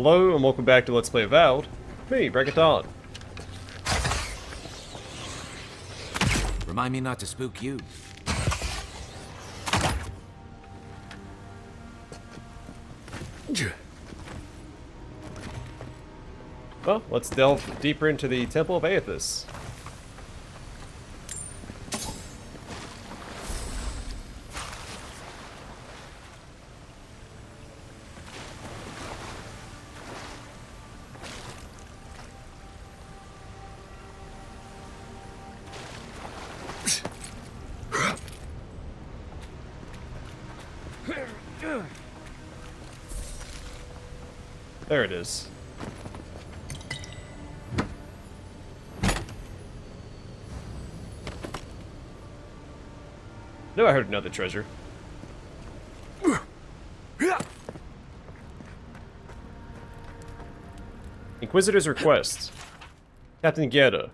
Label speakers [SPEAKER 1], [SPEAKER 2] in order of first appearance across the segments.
[SPEAKER 1] Hello and welcome back to Let's Play Avowed. Me, BringItDon.
[SPEAKER 2] Remind me not to spook you.
[SPEAKER 1] Well, let's delve deeper into the Temple of Eothas. There it is. No, I heard another treasure. Inquisitor's request. Captain Eora.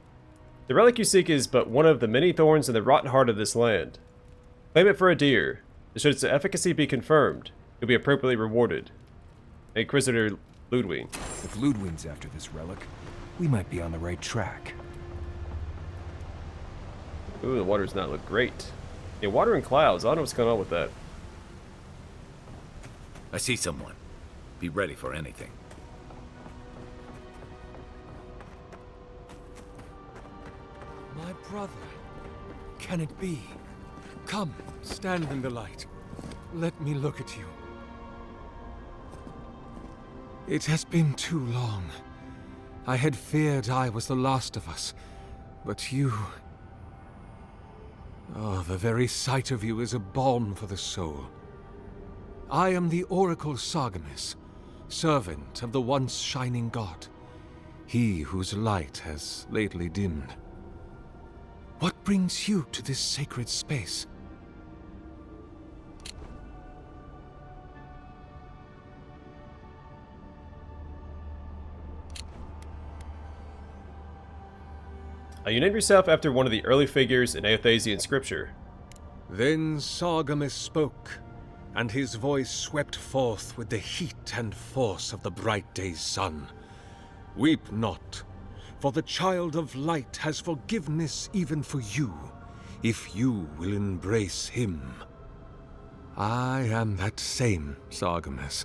[SPEAKER 1] The relic you seek is but one of the many thorns in the rotten heart of this land. Claim it for a deer. Should its efficacy be confirmed, you'll be appropriately rewarded. Inquisitor Ludwig.
[SPEAKER 3] If Ludwig's after this relic, we might be on the right track.
[SPEAKER 1] Ooh, the water does not look great. Yeah, water and clouds. I don't know what's going on with that.
[SPEAKER 2] I see someone. Be ready for anything.
[SPEAKER 4] My brother. Can it be? Come, stand in the light. Let me look at you. It has been too long. I had feared I was the last of us, but you... Oh, the very sight of you is a balm for the soul. I am the Oracle Sargamis, servant of the once shining god, he whose light has lately dimmed. What brings you to this sacred space?
[SPEAKER 1] You named yourself after one of the early figures in Eothasian scripture.
[SPEAKER 4] Then Sargamis spoke, and his voice swept forth with the heat and force of the bright day's sun. Weep not, for the child of light has forgiveness even for you, if you will embrace him. I am that same Sargamis.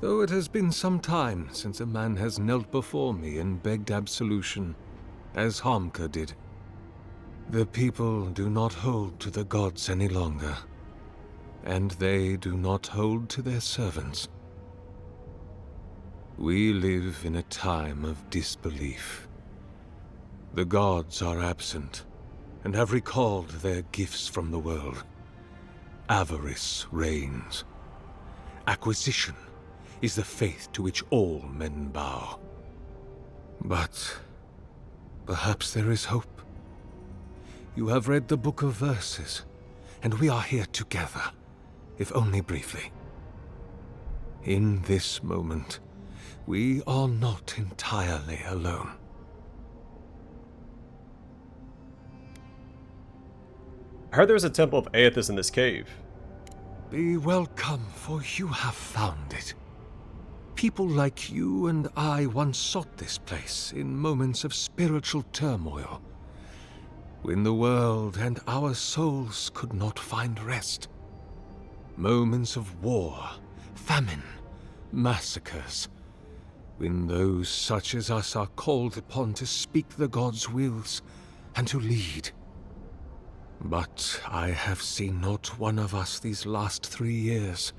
[SPEAKER 4] Though it has been some time since a man has knelt before me and begged absolution, as Hamka did. The people do not hold to the gods any longer, and they do not hold to their servants. We live in a time of disbelief. The gods are absent, and have recalled their gifts from the world. Avarice reigns. Acquisition is the faith to which all men bow. But perhaps there is hope. You have read the Book of Verses, and we are here together, if only briefly. In this moment, we are not entirely alone.
[SPEAKER 1] I heard there was a temple of Eothas in this cave.
[SPEAKER 4] Be welcome, for you have found it. People like you and I once sought this place in moments of spiritual turmoil, when the world and our souls could not find rest. Moments of war, famine, massacres, when those such as us are called upon to speak the gods' wills and to lead. But I have seen not one of us these last 3 years,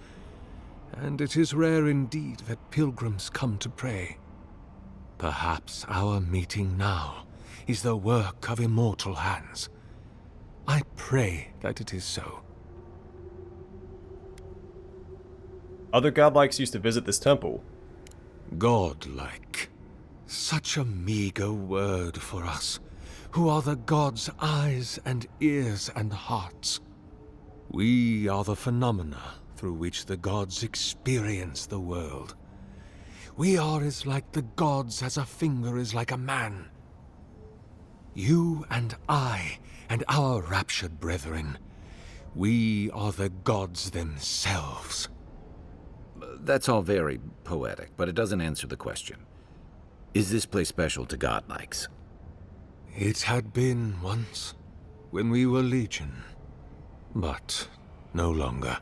[SPEAKER 4] and it is rare indeed that pilgrims come to pray. Perhaps our meeting now is the work of immortal hands. I pray that it is so.
[SPEAKER 1] Other godlikes used to visit this temple.
[SPEAKER 4] Godlike. Such a meager word for us, who are the gods' eyes and ears and hearts. We are the phenomena through which the gods experience the world. We are as like the gods as a finger is like a man. You and I, and our raptured brethren, we are the gods themselves.
[SPEAKER 2] That's all very poetic, but it doesn't answer the question. Is this place special to godlikes?
[SPEAKER 4] It had been once, when we were legion, but no longer.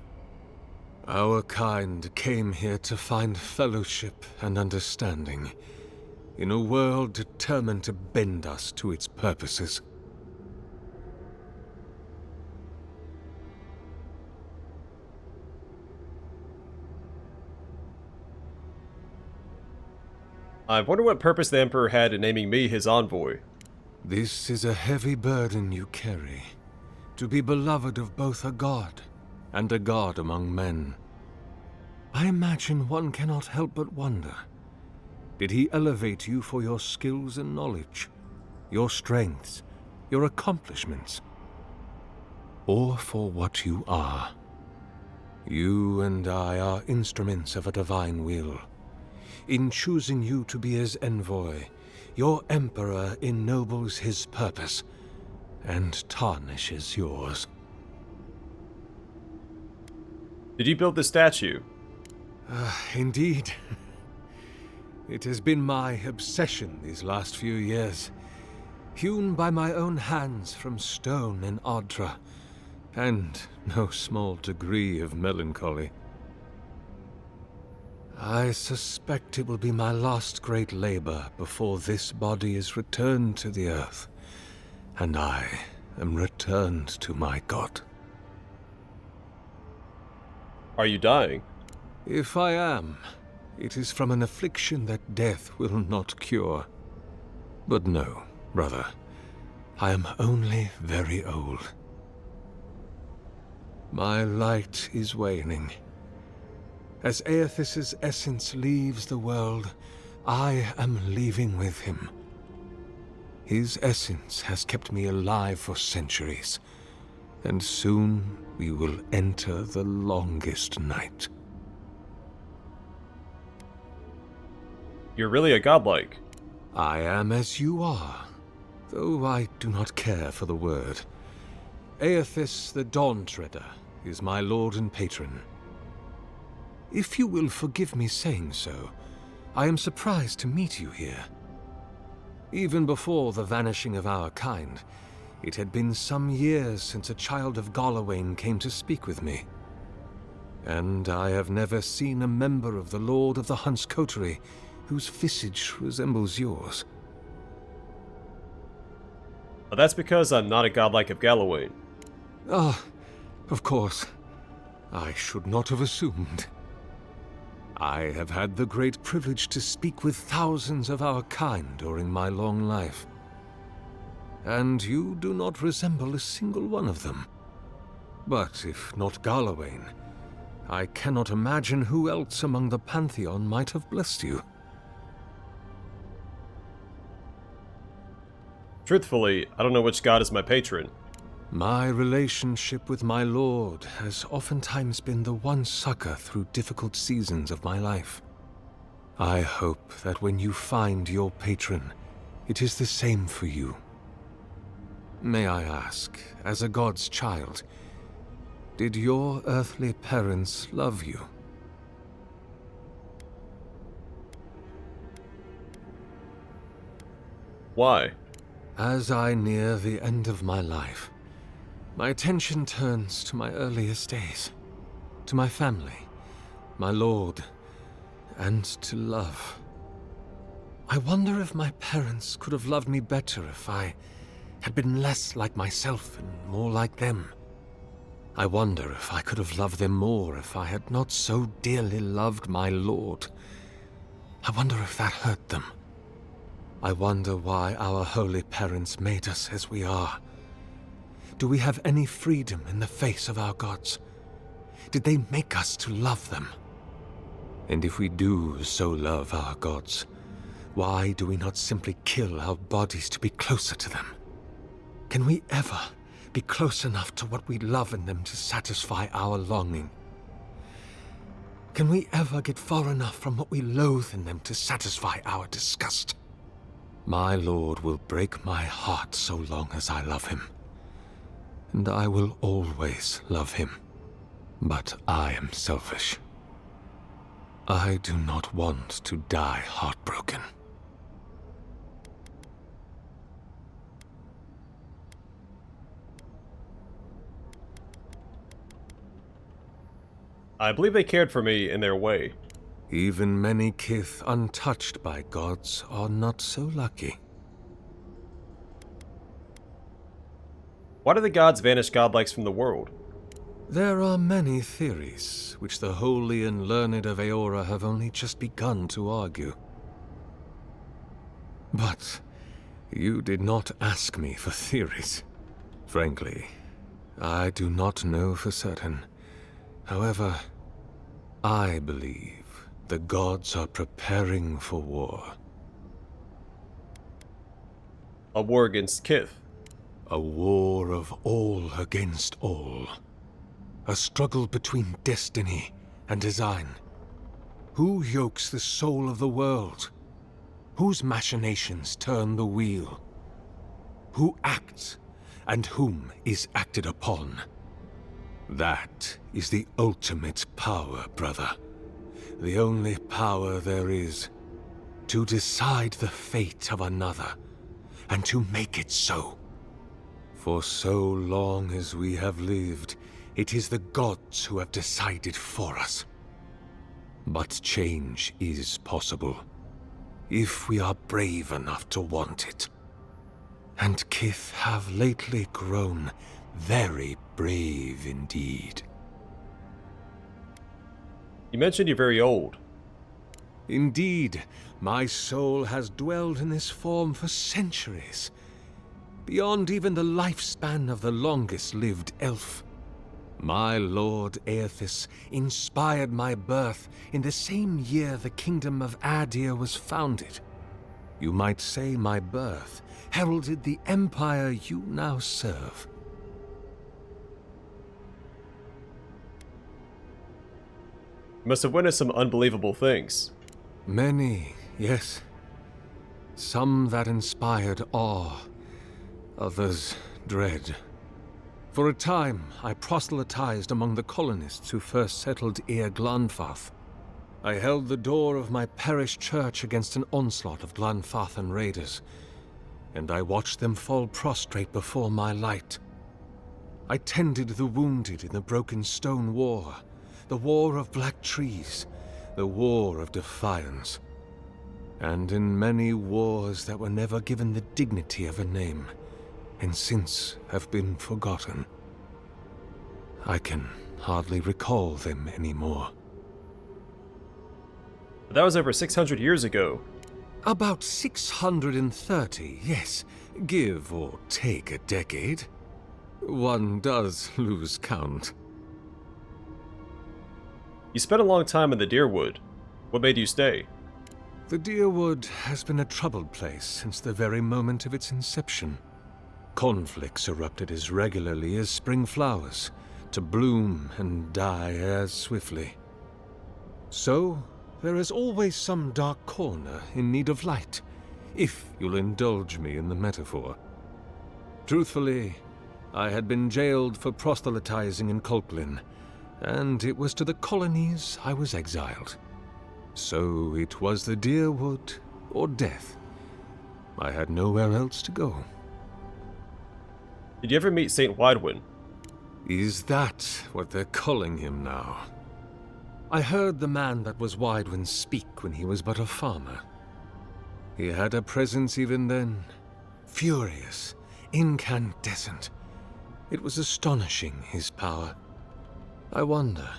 [SPEAKER 4] Our kind came here to find fellowship and understanding, in a world determined to bend us to its purposes.
[SPEAKER 1] I wonder what purpose the Emperor had in naming me his envoy.
[SPEAKER 4] This is a heavy burden you carry, to be beloved of both a god and a god among men. I imagine one cannot help but wonder, did he elevate you for your skills and knowledge, your strengths, your accomplishments, or for what you are? You and I are instruments of a divine will. In choosing you to be his envoy, your Emperor ennobles his purpose and tarnishes yours.
[SPEAKER 1] Did you build the statue?
[SPEAKER 4] Indeed. It has been my obsession these last few years. Hewn by my own hands from stone in Ardra, and no small degree of melancholy. I suspect it will be my last great labor before this body is returned to the earth, and I am returned to my god.
[SPEAKER 1] Are you dying?
[SPEAKER 4] If I am, it is from an affliction that death will not cure. But no, brother, I am only very old. My light is waning. As Eothas' essence leaves the world, I am leaving with him. His essence has kept me alive for centuries, and soon we will enter the longest night.
[SPEAKER 1] You're really a godlike.
[SPEAKER 4] I am as you are, though I do not care for the word. Eothas the Dawn Treader is my lord and patron. If you will forgive me saying so, I am surprised to meet you here. Even before the vanishing of our kind, it had been some years since a child of Galawain came to speak with me. And I have never seen a member of the Lord of the Hunt's coterie whose visage resembles yours.
[SPEAKER 1] Well, that's because I'm not a godlike of Galawain.
[SPEAKER 4] Ah, of course. I should not have assumed. I have had the great privilege to speak with thousands of our kind during my long life. And you do not resemble a single one of them. But if not Galawain, I cannot imagine who else among the Pantheon might have blessed you.
[SPEAKER 1] Truthfully, I don't know which god is my patron.
[SPEAKER 4] My relationship with my lord has oftentimes been the one succor through difficult seasons of my life. I hope that when you find your patron, it is the same for you. May I ask, as a god's child, did your earthly parents love you?
[SPEAKER 1] Why?
[SPEAKER 4] As I near the end of my life, my attention turns to my earliest days, to my family, my lord, and to love. I wonder if my parents could have loved me better if I had been less like myself and more like them. I wonder if I could have loved them more if I had not so dearly loved my lord. I wonder if that hurt them. I wonder why our holy parents made us as we are. Do we have any freedom in the face of our gods? Did they make us to love them? And if we do so love our gods, why do we not simply kill our bodies to be closer to them? Can we ever be close enough to what we love in them to satisfy our longing? Can we ever get far enough from what we loathe in them to satisfy our disgust? My lord will break my heart so long as I love him. And I will always love him. But I am selfish. I do not want to die heartbroken.
[SPEAKER 1] I believe they cared for me in their way.
[SPEAKER 4] Even many kith untouched by gods are not so lucky.
[SPEAKER 1] Why do the gods banish godlikes from the world?
[SPEAKER 4] There are many theories, which the holy and learned of Eora have only just begun to argue. But you did not ask me for theories. Frankly, I do not know for certain. However, I believe the gods are preparing for war.
[SPEAKER 1] A war against Kith.
[SPEAKER 4] A war of all against all. A struggle between destiny and design. Who yokes the soul of the world? Whose machinations turn the wheel? Who acts, and whom is acted upon? That is the ultimate power, brother. The only power there is. To decide the fate of another, and to make it so. For so long as we have lived, it is the gods who have decided for us. But change is possible, if we are brave enough to want it. And Kith have lately grown very brave indeed.
[SPEAKER 1] You mentioned you're very old.
[SPEAKER 4] Indeed, my soul has dwelled in this form for centuries, beyond even the lifespan of the longest-lived elf. My lord Eothas inspired my birth in the same year the kingdom of Adir was founded. You might say my birth heralded the empire you now serve.
[SPEAKER 1] You must have witnessed some unbelievable things.
[SPEAKER 4] Many, yes. Some that inspired awe, others dread. For a time, I proselytized among the colonists who first settled Glanfath. I held the door of my parish church against an onslaught of Glanfathan raiders, and I watched them fall prostrate before my light. I tended the wounded in the Broken Stone War, the War of Black Trees, the War of Defiance, and in many wars that were never given the dignity of a name, and since have been forgotten. I can hardly recall them anymore.
[SPEAKER 1] But that was over 600 years ago.
[SPEAKER 4] About 630, yes. Give or take a decade. One does lose count.
[SPEAKER 1] You spent a long time in the Deerwood. What made you stay?
[SPEAKER 4] The Deerwood has been a troubled place since the very moment of its inception. Conflicts erupted as regularly as spring flowers, to bloom and die as swiftly. So, there is always some dark corner in need of light, if you'll indulge me in the metaphor. Truthfully, I had been jailed for proselytizing in Colklin, and it was to the colonies I was exiled. So it was the Deerwood or death. I had nowhere else to go.
[SPEAKER 1] Did you ever meet Saint Widewin?
[SPEAKER 4] Is that what they're calling him now? I heard the man that was Widewin speak when he was but a farmer. He had a presence even then, furious, incandescent. It was astonishing, his power. I wonder,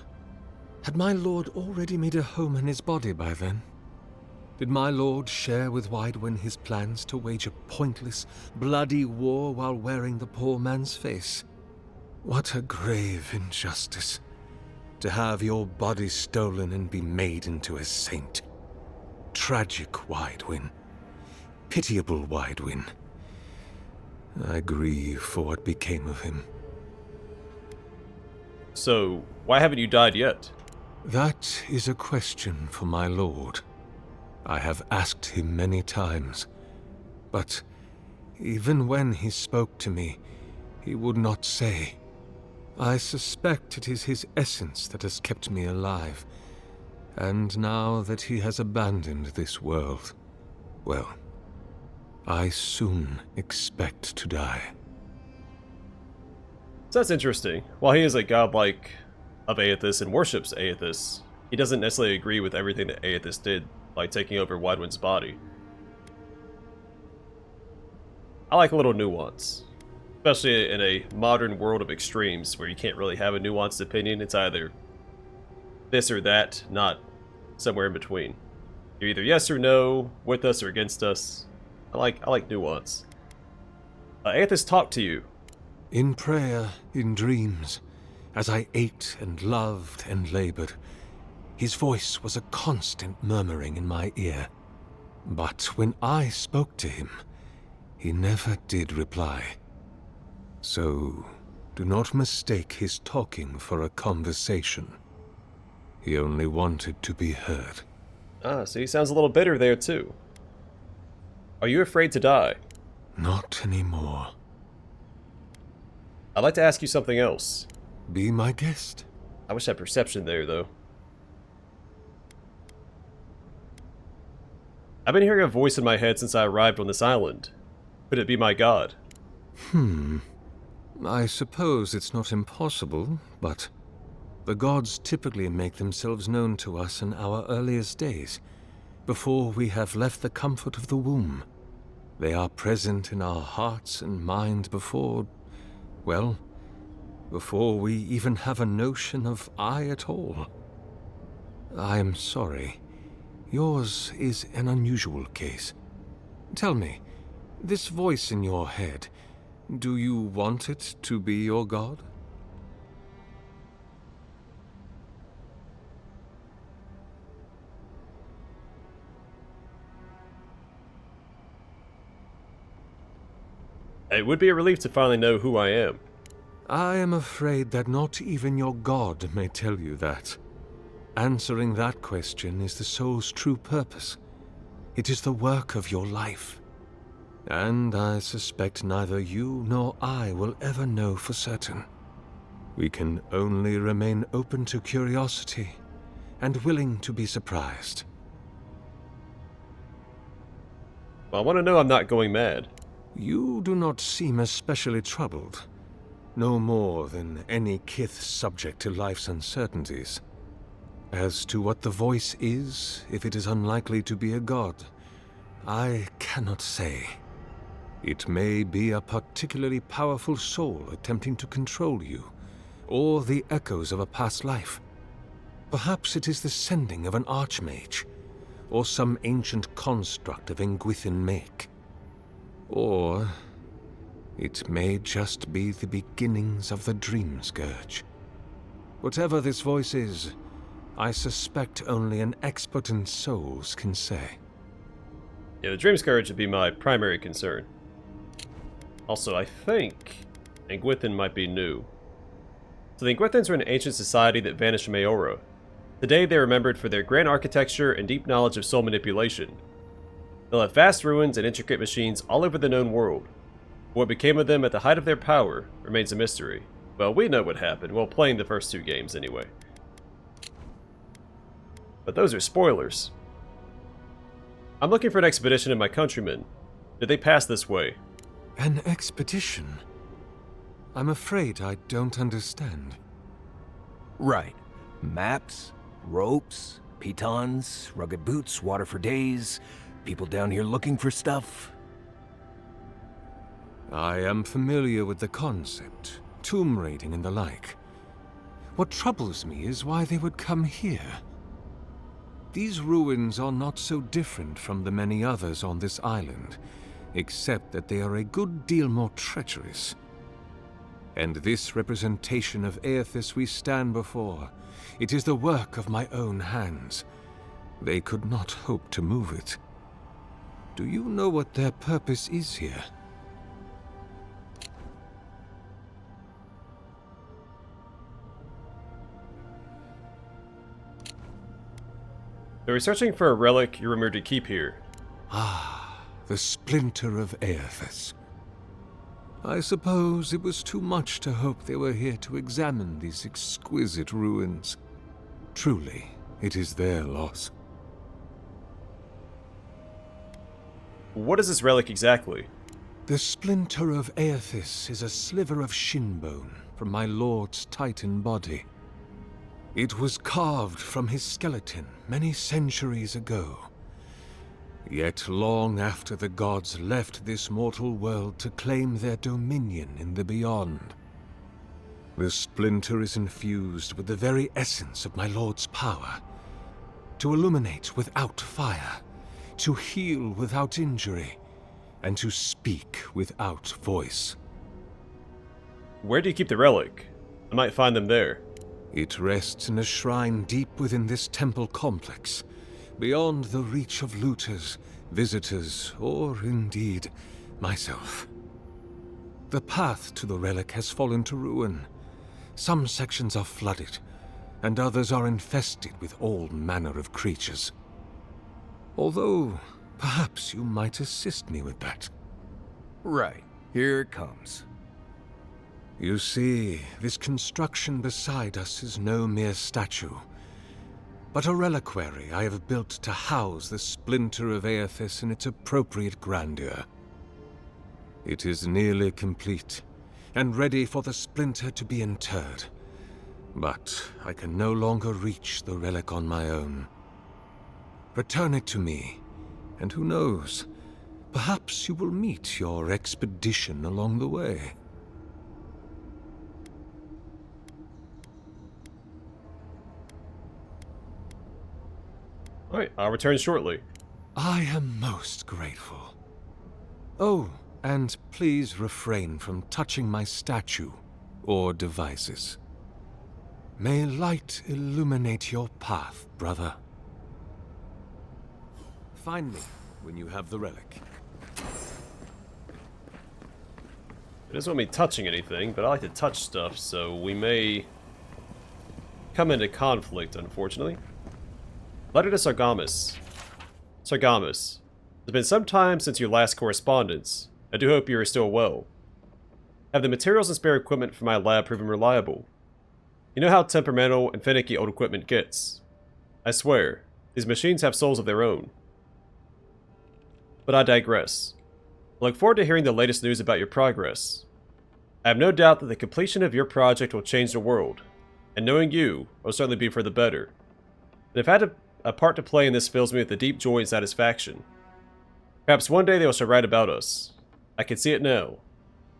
[SPEAKER 4] had my lord already made a home in his body by then? Did my lord share with Widewin his plans to wage a pointless, bloody war while wearing the poor man's face? What a grave injustice, to have your body stolen and be made into a saint. Tragic Widewin. Pitiable Widewin. I grieve for what became of him.
[SPEAKER 1] So, why haven't you died yet?
[SPEAKER 4] That is a question for my lord. I have asked him many times, but even when he spoke to me, he would not say. I suspect it is his essence that has kept me alive, And now that he has abandoned this world, well, I soon expect to die.
[SPEAKER 1] So that's interesting. While he is a godlike of Eothas and worships Eothas, he doesn't necessarily agree with everything that Eothas did, like taking over Widewind's body. I like a little nuance. Especially in a modern world of extremes where you can't really have a nuanced opinion. It's either this or that, not somewhere in between. You're either yes or no, with us or against us. I like nuance. Eothas talked to you.
[SPEAKER 4] In prayer, in dreams, as I ate and loved and labored, his voice was a constant murmuring in my ear. But when I spoke to him, he never did reply. So, do not mistake his talking for a conversation. He only wanted to be heard.
[SPEAKER 1] Ah, so he sounds a little bitter there too. Are you afraid to die?
[SPEAKER 4] Not anymore.
[SPEAKER 1] I'd like to ask you something else.
[SPEAKER 4] Be my guest.
[SPEAKER 1] I wish I had perception there, though. I've been hearing a voice in my head since I arrived on this island. Could it be my god?
[SPEAKER 4] I suppose it's not impossible, but the gods typically make themselves known to us in our earliest days, before we have left the comfort of the womb. They are present in our hearts and mind before, well, before we even have a notion of I at all. I am sorry. Yours is an unusual case. Tell me, this voice in your head, do you want it to be your god?
[SPEAKER 1] It would be a relief to finally know who I am.
[SPEAKER 4] I am afraid that not even your god may tell you that. Answering that question is the soul's true purpose. It is the work of your life. And I suspect neither you nor I will ever know for certain. We can only remain open to curiosity and willing to be surprised.
[SPEAKER 1] Well, I want to know I'm not going mad.
[SPEAKER 4] You do not seem especially troubled. No more than any kith subject to life's uncertainties. As to what the voice is, if it is unlikely to be a god, I cannot say. It may be a particularly powerful soul attempting to control you, or the echoes of a past life. Perhaps it is the sending of an archmage, or some ancient construct of Engwithin make. Or it may just be the beginnings of the Dream Scourge. Whatever this voice is, I suspect only an expert in souls can say.
[SPEAKER 1] Yeah, the Dream Scourge would be my primary concern. Also, I think Engwithin might be new. So the Engwithins are an ancient society that vanished from Eora. Today they are remembered for their grand architecture and deep knowledge of soul manipulation. They'll have vast ruins and intricate machines all over the known world. What became of them at the height of their power remains a mystery. Well, we know what happened while playing the first 2 games anyway. But those are spoilers. I'm looking for an expedition of my countrymen. Did they pass this way?
[SPEAKER 4] An expedition? I'm afraid I don't understand.
[SPEAKER 3] Right. Maps, ropes, pitons, rugged boots, water for days, people down here looking for stuff.
[SPEAKER 4] I am familiar with the concept, tomb raiding and the like. What troubles me is why they would come here. These ruins are not so different from the many others on this island, except that they are a good deal more treacherous. And this representation of Eothas we stand before, it is the work of my own hands. They could not hope to move it. Do you know what their purpose is here?
[SPEAKER 1] They were searching for a relic you're rumored to keep here.
[SPEAKER 4] Ah, the splinter of Eothas. I suppose it was too much to hope they were here to examine these exquisite ruins. Truly, it is their loss.
[SPEAKER 1] What is this relic exactly?
[SPEAKER 4] The splinter of Eothas is a sliver of shinbone from my lord's titan body. It was carved from his skeleton many centuries ago. Yet long after the gods left this mortal world to claim their dominion in the beyond. The splinter is infused with the very essence of my lord's power. To illuminate without fire, to heal without injury, and to speak without voice.
[SPEAKER 1] Where do you keep the relic? I might find them there.
[SPEAKER 4] It rests in a shrine deep within this temple complex, beyond the reach of looters, visitors, or indeed, myself. The path to the relic has fallen to ruin. Some sections are flooded, and others are infested with all manner of creatures. Although, perhaps you might assist me with that.
[SPEAKER 3] Right. Here it comes.
[SPEAKER 4] You see, this construction beside us is no mere statue, but a reliquary I have built to house the splinter of Eothas in its appropriate grandeur. It is nearly complete, and ready for the splinter to be interred. But I can no longer reach the relic on my own. Return it to me, and who knows, perhaps you will meet your expedition along the way.
[SPEAKER 1] Alright, I'll return shortly.
[SPEAKER 4] I am most grateful. Oh, and please refrain from touching my statue or devices. May light illuminate your path, brother. Find me when you have the relic.
[SPEAKER 1] It doesn't want me touching anything, but I like to touch stuff, so we may come into conflict, unfortunately. Letter to Sargamis. Sargamis, it's been some time since your last correspondence. I do hope you are still well. Have the materials and spare equipment for my lab proven reliable? You know how temperamental and finicky old equipment gets. I swear, these machines have souls of their own. But I digress. I look forward to hearing the latest news about your progress. I have no doubt that the completion of your project will change the world, and knowing you will certainly be for the better. And if I had a part to play in this fills me with a deep joy and satisfaction. Perhaps one day they shall write about us. I can see it now.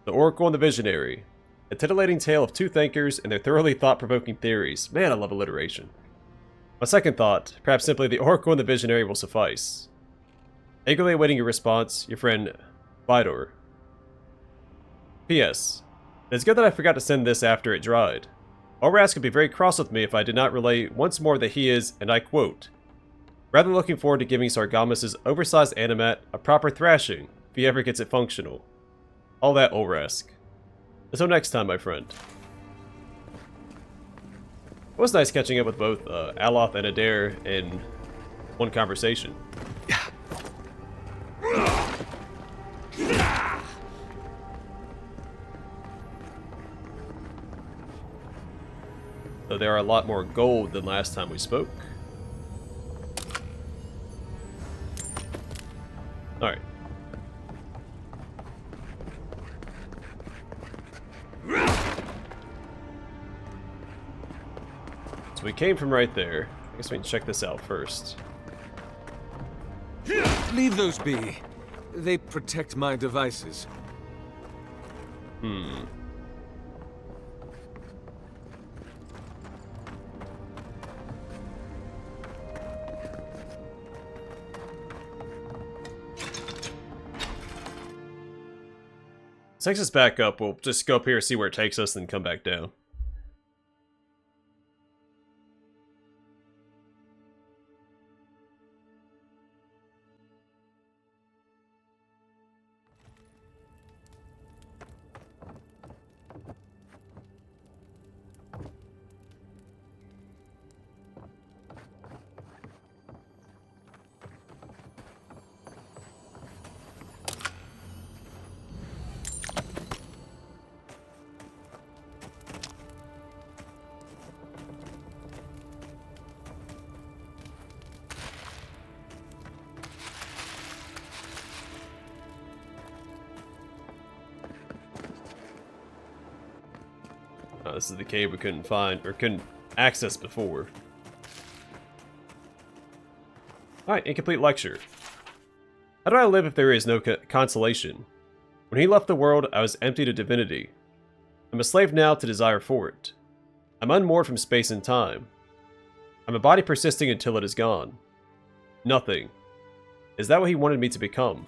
[SPEAKER 1] The Oracle and the Visionary. A titillating tale of two thinkers and their thoroughly thought-provoking theories. Man, I love alliteration. My second thought, perhaps simply the Oracle and the Visionary will suffice. Eagerly awaiting your response, your friend, Vidor. P.S. It is good that I forgot to send this after it dried. Orras could be very cross with me if I did not relay once more that he is, and I quote, rather looking forward to giving Sargamis' oversized animat a proper thrashing, if he ever gets it functional. All that, Orras. Until next time, my friend. It was nice catching up with both Aloth and Adair in one conversation. Though there are a lot more gold than last time we spoke. Alright. So we came from right there. I guess we can check this out first.
[SPEAKER 4] Leave those be. They protect my devices.
[SPEAKER 1] Takes us back up. We'll just go up here, see where it takes us, then come back down. this is the cave we couldn't find, or couldn't access before. Alright, incomplete lecture. How do I live if there is no consolation? When he left the world, I was empty to divinity. I'm a slave now to desire for it. I'm unmoored from space and time. I'm a body persisting until it is gone. Nothing. Is that what he wanted me to become?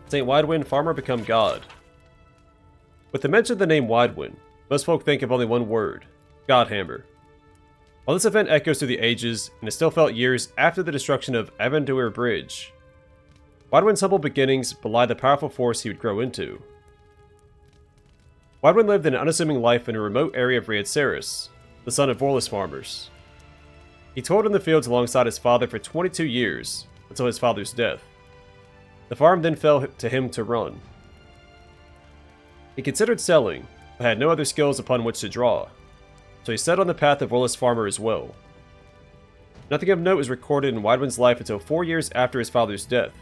[SPEAKER 1] St. Widewind, farmer become god. With the mention of the name Widewind, most folk think of only one word, Godhammer. While this event echoes through the ages, and is still felt years after the destruction of Avondure Bridge, Widewind's humble beginnings belie the powerful force he would grow into. Widewind lived an unassuming life in a remote area of Riadceris, the son of Vorless farmers. He toiled in the fields alongside his father for 22 years, until his father's death. The farm then fell to him to run. He considered selling, but had no other skills upon which to draw, so he set on the path of Vorless farmer as well. Nothing of note was recorded in Widewind's life until 4 years after his father's death.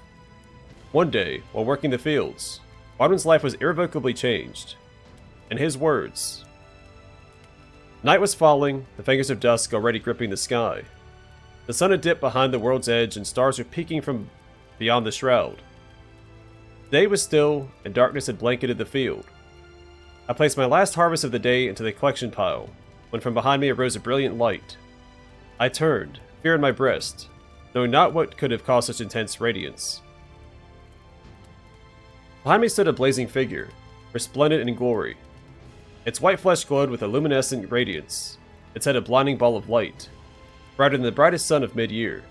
[SPEAKER 1] One day, while working the fields, Widewind's life was irrevocably changed. In his words, night was falling, the fingers of dusk already gripping the sky. The sun had dipped behind the world's edge and stars were peeking from beyond the shroud. Day was still, and darkness had blanketed the field. I placed my last harvest of the day into the collection pile, when from behind me arose a brilliant light. I turned, fear in my breast, knowing not what could have caused such intense radiance. Behind me stood a blazing figure, resplendent in glory. Its white flesh glowed with a luminescent radiance. Its head a blinding ball of light, brighter than the brightest sun of mid-year.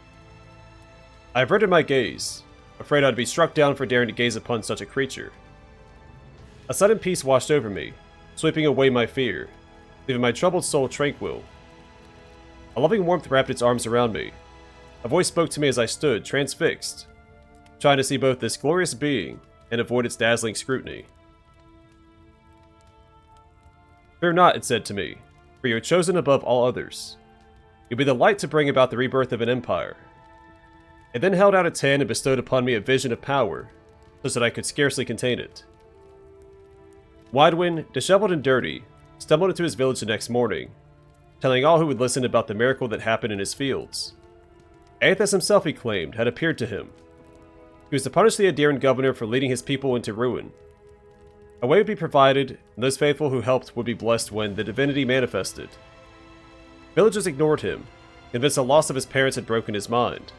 [SPEAKER 1] I averted my gaze, afraid I'd be struck down for daring to gaze upon such a creature. A sudden peace washed over me, sweeping away my fear, leaving my troubled soul tranquil. A loving warmth wrapped its arms around me. A voice spoke to me as I stood, transfixed, trying to see both this glorious being and avoid its dazzling scrutiny. Fear not, it said to me, for you are chosen above all others. You'll be the light to bring about the rebirth of an empire. It then held out its hand and bestowed upon me a vision of power, such that I could scarcely contain it. Widewind, disheveled and dirty, stumbled into his village the next morning, telling all who would listen about the miracle that happened in his fields. Eothas himself, he claimed, had appeared to him. He was to punish the Aedirn governor for leading his people into ruin. A way would be provided, and those faithful who helped would be blessed when the divinity manifested. Villagers ignored him, convinced the loss of his parents had broken his mind.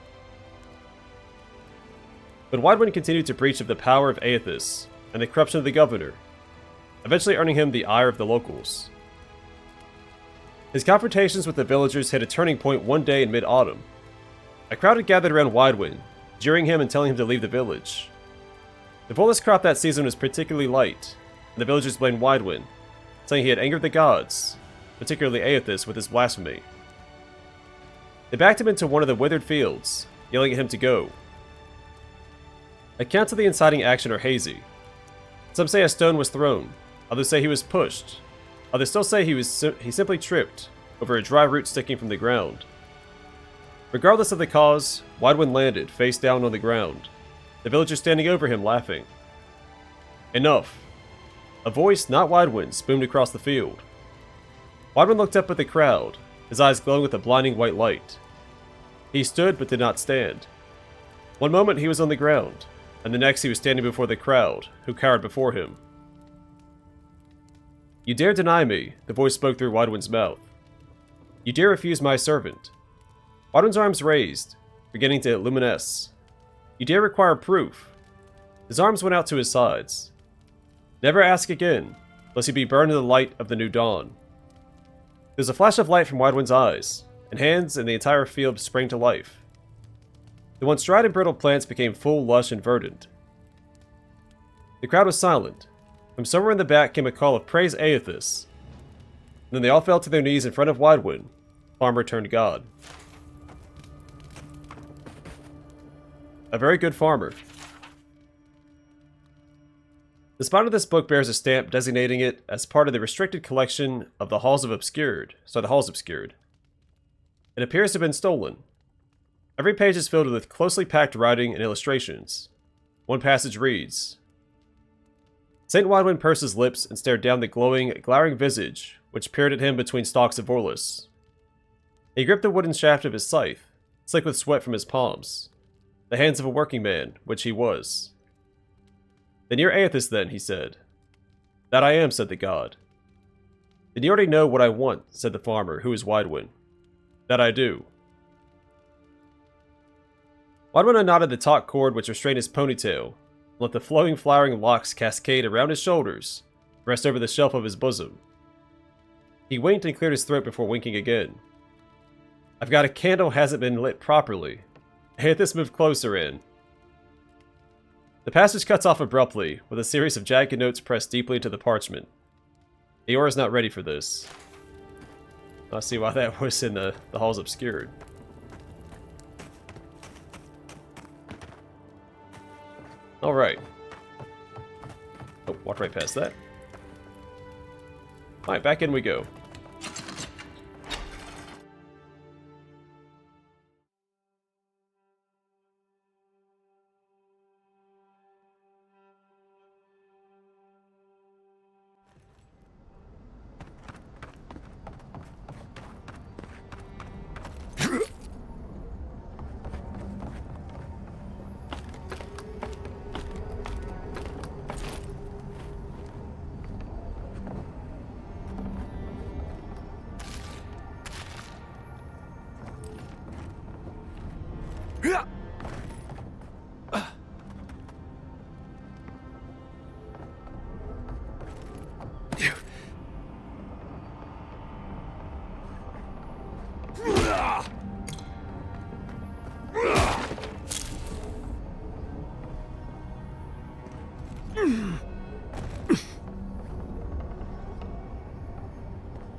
[SPEAKER 1] But Widewind continued to preach of the power of Eothas and the corruption of the governor, eventually earning him the ire of the locals. His confrontations with the villagers hit a turning point one day in mid-autumn. A crowd had gathered around Widewind, jeering him and telling him to leave the village. The fullest crop that season was particularly light, and the villagers blamed Widewind, saying he had angered the gods, particularly Eothas, with his blasphemy. They backed him into one of the withered fields, yelling at him to go. Accounts of the inciting action are hazy. Some say a stone was thrown, others say he was pushed, others still say he simply tripped over a dry root sticking from the ground. Regardless of the cause, Widewind landed, face down on the ground, the villagers standing over him laughing. Enough. A voice, not Widewind's, boomed across the field. Widewind looked up at the crowd, his eyes glowing with a blinding white light. He stood but did not stand. One moment he was on the ground, and the next he was standing before the crowd, who cowered before him. You dare deny me, the voice spoke through Widewind's mouth. You dare refuse my servant. Widewind's arms raised, beginning to luminesce. You dare require proof. His arms went out to his sides. Never ask again, lest you be burned in the light of the new dawn. There was a flash of light from Widewind's eyes, and hands and the entire field sprang to life. The once dried and brittle plants became full, lush, and verdant. The crowd was silent. From somewhere in the back came a call of praise Eothas. And then they all fell to their knees in front of Widewind, farmer turned god. A very good farmer. The spine of this book bears a stamp designating it as part of the restricted collection of the Halls Obscured. It appears to have been stolen. Every page is filled with closely packed writing and illustrations. One passage reads, Saint Widewin pursed his lips and stared down the glowering visage which peered at him between stalks of Orlus. He gripped the wooden shaft of his scythe, slick with sweat from his palms, the hands of a working man, which he was. "Then you're Eothas, then," he said. "That I am," said the god. "Then you already know what I want," said the farmer, who was Widewin. "That I do." Widewin unknotted the taut cord which restrained his ponytail, and let the flowing, flowering locks cascade around his shoulders, and rest over the shelf of his bosom. He winked and cleared his throat before winking again. "I've got a candle hasn't been lit properly." Eothas moved closer in. The passage cuts off abruptly, with a series of jagged notes pressed deeply into the parchment. Eora's not ready for this. I see why that was in the halls obscured. Alright. Oh, walked right past that. Alright, back in we go.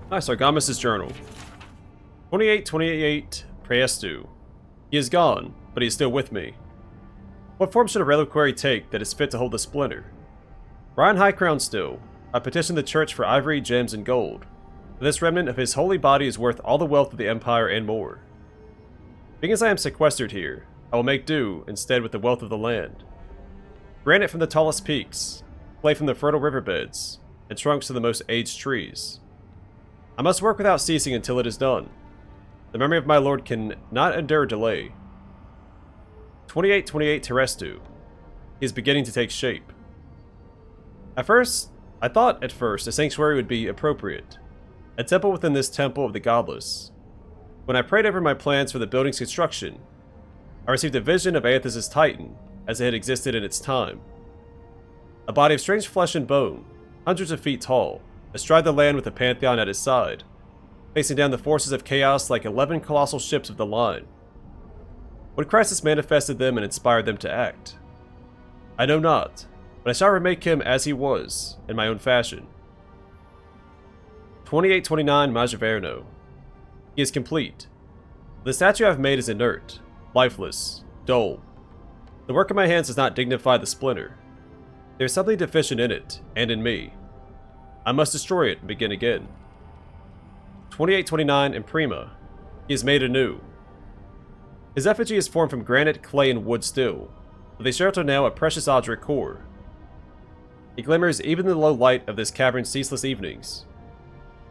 [SPEAKER 1] Hi, Sargamis' journal. 2828 Praestu. He is gone, but he is still with me. What form should a reliquary take that is fit to hold the splinter? Ryan High Crown still. I petitioned the church for ivory, gems, and gold. But this remnant of his holy body is worth all the wealth of the Empire and more. Being as I am sequestered here, I will make do instead with the wealth of the land. Granite from the tallest peaks, clay from the fertile riverbeds, and trunks of the most aged trees. I must work without ceasing until it is done. The memory of my lord can not endure delay. 2828 Terestu. He is beginning to take shape. I thought at first a sanctuary would be appropriate. A temple within this temple of the godless. When I prayed over my plans for the building's construction, I received a vision of Eothas' Titan as it had existed in its time. A body of strange flesh and bone, hundreds of feet tall, astride the land with a pantheon at his side, facing down the forces of chaos like 11 colossal ships of the line. What crisis manifested them and inspired them to act? I know not, but I shall remake him as he was, in my own fashion. 2829 Majaverno. He is complete. The statue I have made is inert, lifeless, dull. The work of my hands does not dignify the splinter. There is something deficient in it, and in me. I must destroy it and begin again. 2829 Imprima. He is made anew. His effigy is formed from granite, clay, and wood still, but they shelter now a precious Odric core. He glimmers even in the low light of this cavern's ceaseless evenings.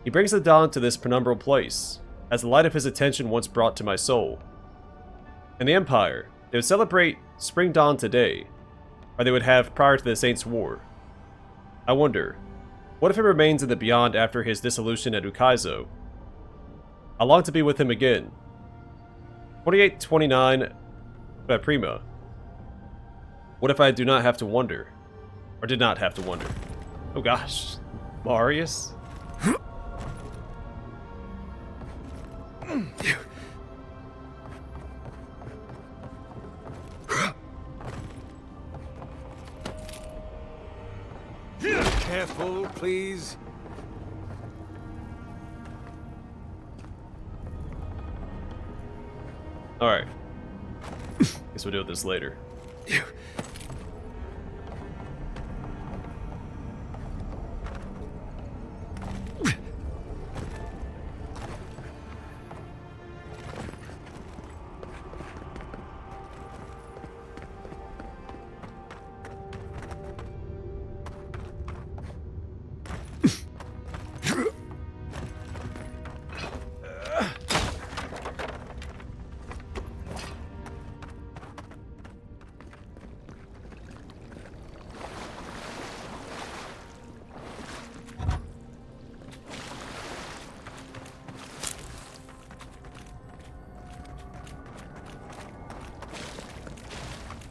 [SPEAKER 1] He brings the dawn to this penumbral place, as the light of his attention once brought to my soul. In the Empire, they would celebrate spring dawn today, or they would have prior to the Saints' War. I wonder, what if he remains in the beyond after his dissolution at Ukaizo? I long to be with him again. 2829 Prima. What if I do not have to wonder? Or did not have to wonder? Oh gosh. Marius?
[SPEAKER 3] Careful, please.
[SPEAKER 1] Alright. Guess we'll deal with this later.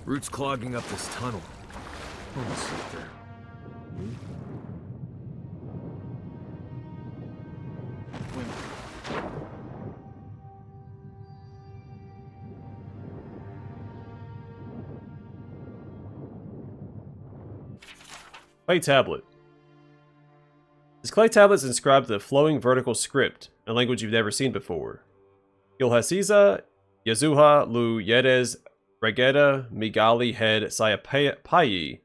[SPEAKER 3] Roots clogging up this tunnel.
[SPEAKER 4] One second.
[SPEAKER 1] Clay tablet. This clay tablet is inscribed with a flowing vertical script, a language you've never seen before. Yulhasiza, Yazuha, Lu, Yedes, Regeda, Migali, Head, Sayapayi,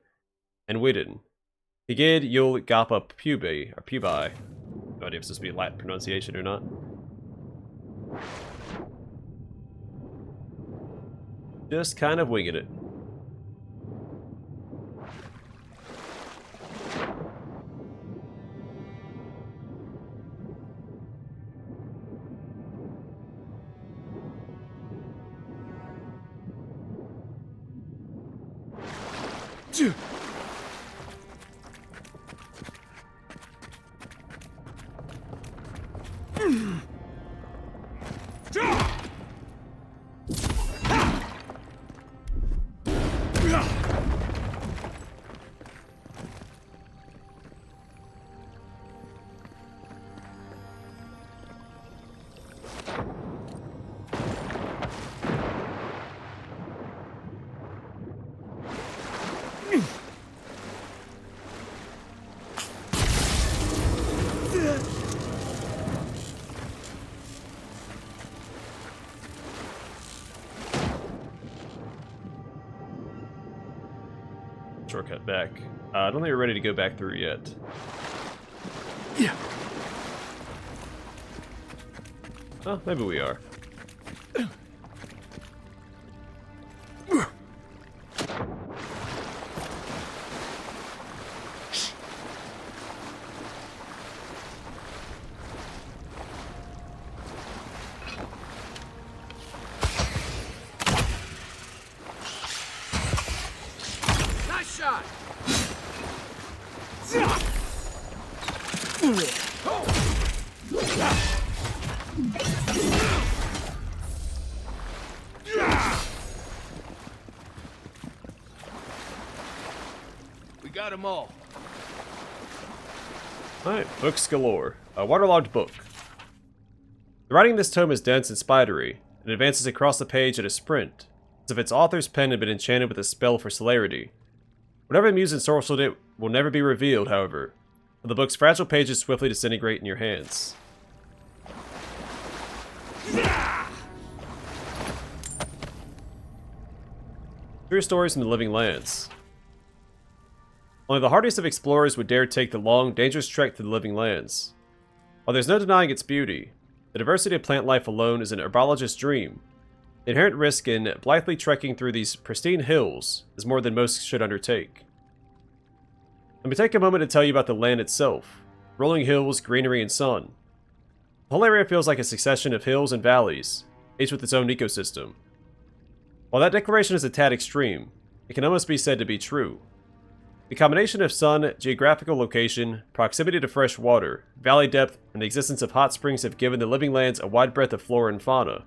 [SPEAKER 1] and Widden. Higid, Yul, Gappa, Pubae, or Pubae. No idea if this would be Latin pronunciation or not. Just kind of winging it. Shortcut back. I don't think we're ready to go back through yet.
[SPEAKER 3] Yeah.
[SPEAKER 1] Oh, maybe we are.
[SPEAKER 3] Shot. We got them all.
[SPEAKER 1] Alright, books galore. A waterlogged book. The writing in this tome is dense and spidery, and advances across the page at a sprint, as if its author's pen had been enchanted with a spell for celerity. Whatever amused and sorcered it will never be revealed, however, for the book's fragile pages swiftly disintegrate in your hands. True stories from the living lands. Only the hardiest of explorers would dare take the long, dangerous trek to the living lands. While there's no denying its beauty, the diversity of plant life alone is an herbologist's dream. The inherent risk in blithely trekking through these pristine hills is more than most should undertake. Let me take a moment to tell you about the land itself. Rolling hills, greenery, and sun. The whole area feels like a succession of hills and valleys, each with its own ecosystem. While that declaration is a tad extreme, it can almost be said to be true. The combination of sun, geographical location, proximity to fresh water, valley depth, and the existence of hot springs have given the living lands a wide breadth of flora and fauna.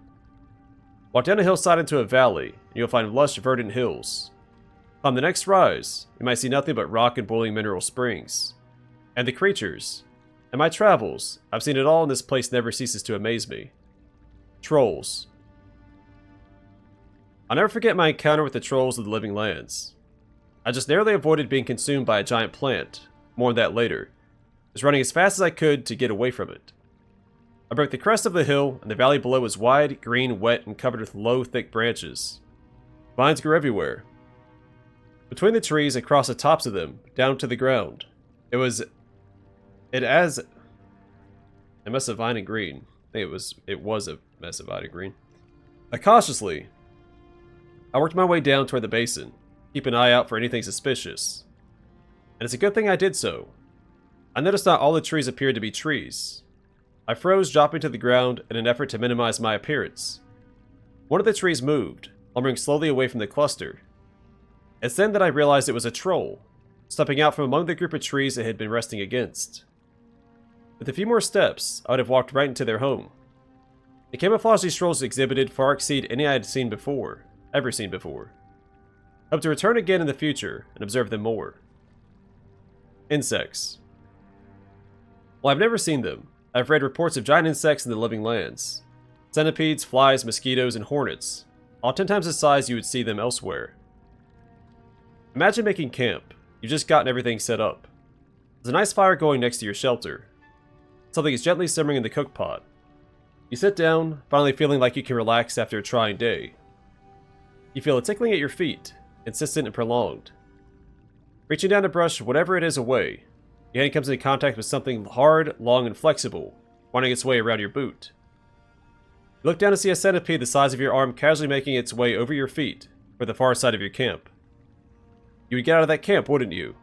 [SPEAKER 1] Walk down a hillside into a valley, and you'll find lush, verdant hills. On the next rise, you might see nothing but rock and boiling mineral springs. And the creatures. In my travels, I've seen it all, and this place never ceases to amaze me. Trolls. I'll never forget my encounter with the trolls of the living lands. I just narrowly avoided being consumed by a giant plant. More on that later. I was running as fast as I could to get away from it. I broke the crest of the hill, and the valley below was wide, green, wet, and covered with low, thick branches. Vines grew everywhere. Between the trees, across the tops of them, down to the ground. It was a mess of vine and green. I think it was a mess of vine and green. Cautiously, I worked my way down toward the basin, keep an eye out for anything suspicious. And it's a good thing I did so. I noticed not all the trees appeared to be trees. I froze, dropping to the ground in an effort to minimize my appearance. One of the trees moved, lumbering slowly away from the cluster. It's then that I realized it was a troll, stepping out from among the group of trees it had been resting against. With a few more steps, I would have walked right into their home. The camouflage these trolls exhibited far exceed any I had ever seen before. Hope to return again in the future and observe them more. Insects. While I've never seen them, I've read reports of giant insects in the living lands. Centipedes, flies, mosquitoes, and hornets, all 10 times the size you would see them elsewhere. Imagine making camp. You've just gotten everything set up. There's a nice fire going next to your shelter. Something is gently simmering in the cook pot. You sit down, finally feeling like you can relax after a trying day. You feel a tickling at your feet, insistent and prolonged. Reaching down to brush whatever it is away, your hand comes into contact with something hard, long, and flexible, winding its way around your boot. You look down to see a centipede the size of your arm casually making its way over your feet, for the far side of your camp. You would get out of that camp, wouldn't you?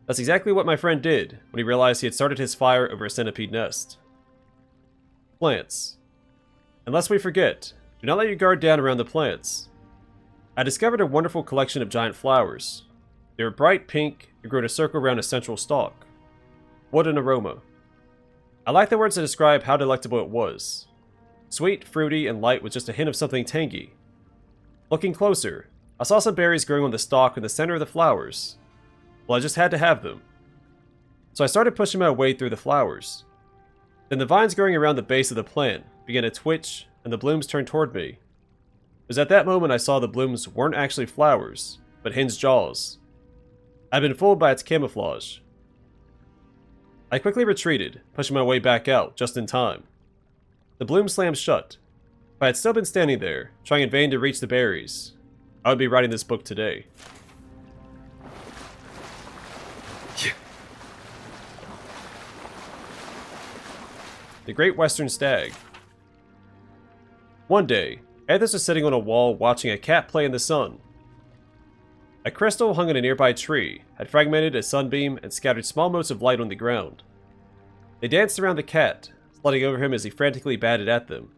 [SPEAKER 1] That's exactly what my friend did when he realized he had started his fire over a centipede nest. Plants. And lest we forget, do not let your guard down around the plants. I discovered a wonderful collection of giant flowers. They were bright pink and grew in a circle around a central stalk. What an aroma. I like the words to describe how delectable it was. Sweet, fruity, and light with just a hint of something tangy. Looking closer, I saw some berries growing on the stalk in the center of the flowers. Well, I just had to have them. So I started pushing my way through the flowers. Then the vines growing around the base of the plant began to twitch, and the blooms turned toward me. It was at that moment I saw the blooms weren't actually flowers, but hens' jaws. I'd been fooled by its camouflage. I quickly retreated, pushing my way back out, just in time. The bloom slammed shut. If I had still been standing there, trying in vain to reach the berries, I would be writing this book today. The Great Western Stag. One day, Eothas was sitting on a wall watching a cat play in the sun. A crystal hung in a nearby tree had fragmented a sunbeam and scattered small motes of light on the ground. They danced around the cat, sliding over him as he frantically batted at them.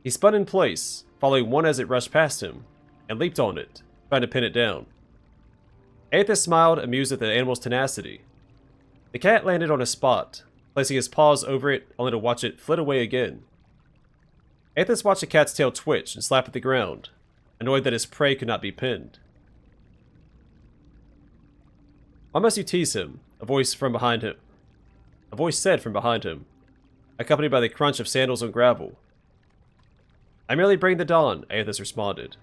[SPEAKER 1] He spun in place, following one as it rushed past him, and leaped on it, trying to pin it down. Eothas smiled, amused at the animal's tenacity. The cat landed on a spot, placing his paws over it only to watch it flit away again. Eothas watched the cat's tail twitch and slap at the ground, annoyed that his prey could not be pinned. "Why must you tease him?" A voice said from behind him, accompanied by the crunch of sandals on gravel. "I merely bring the dawn," Eothas responded.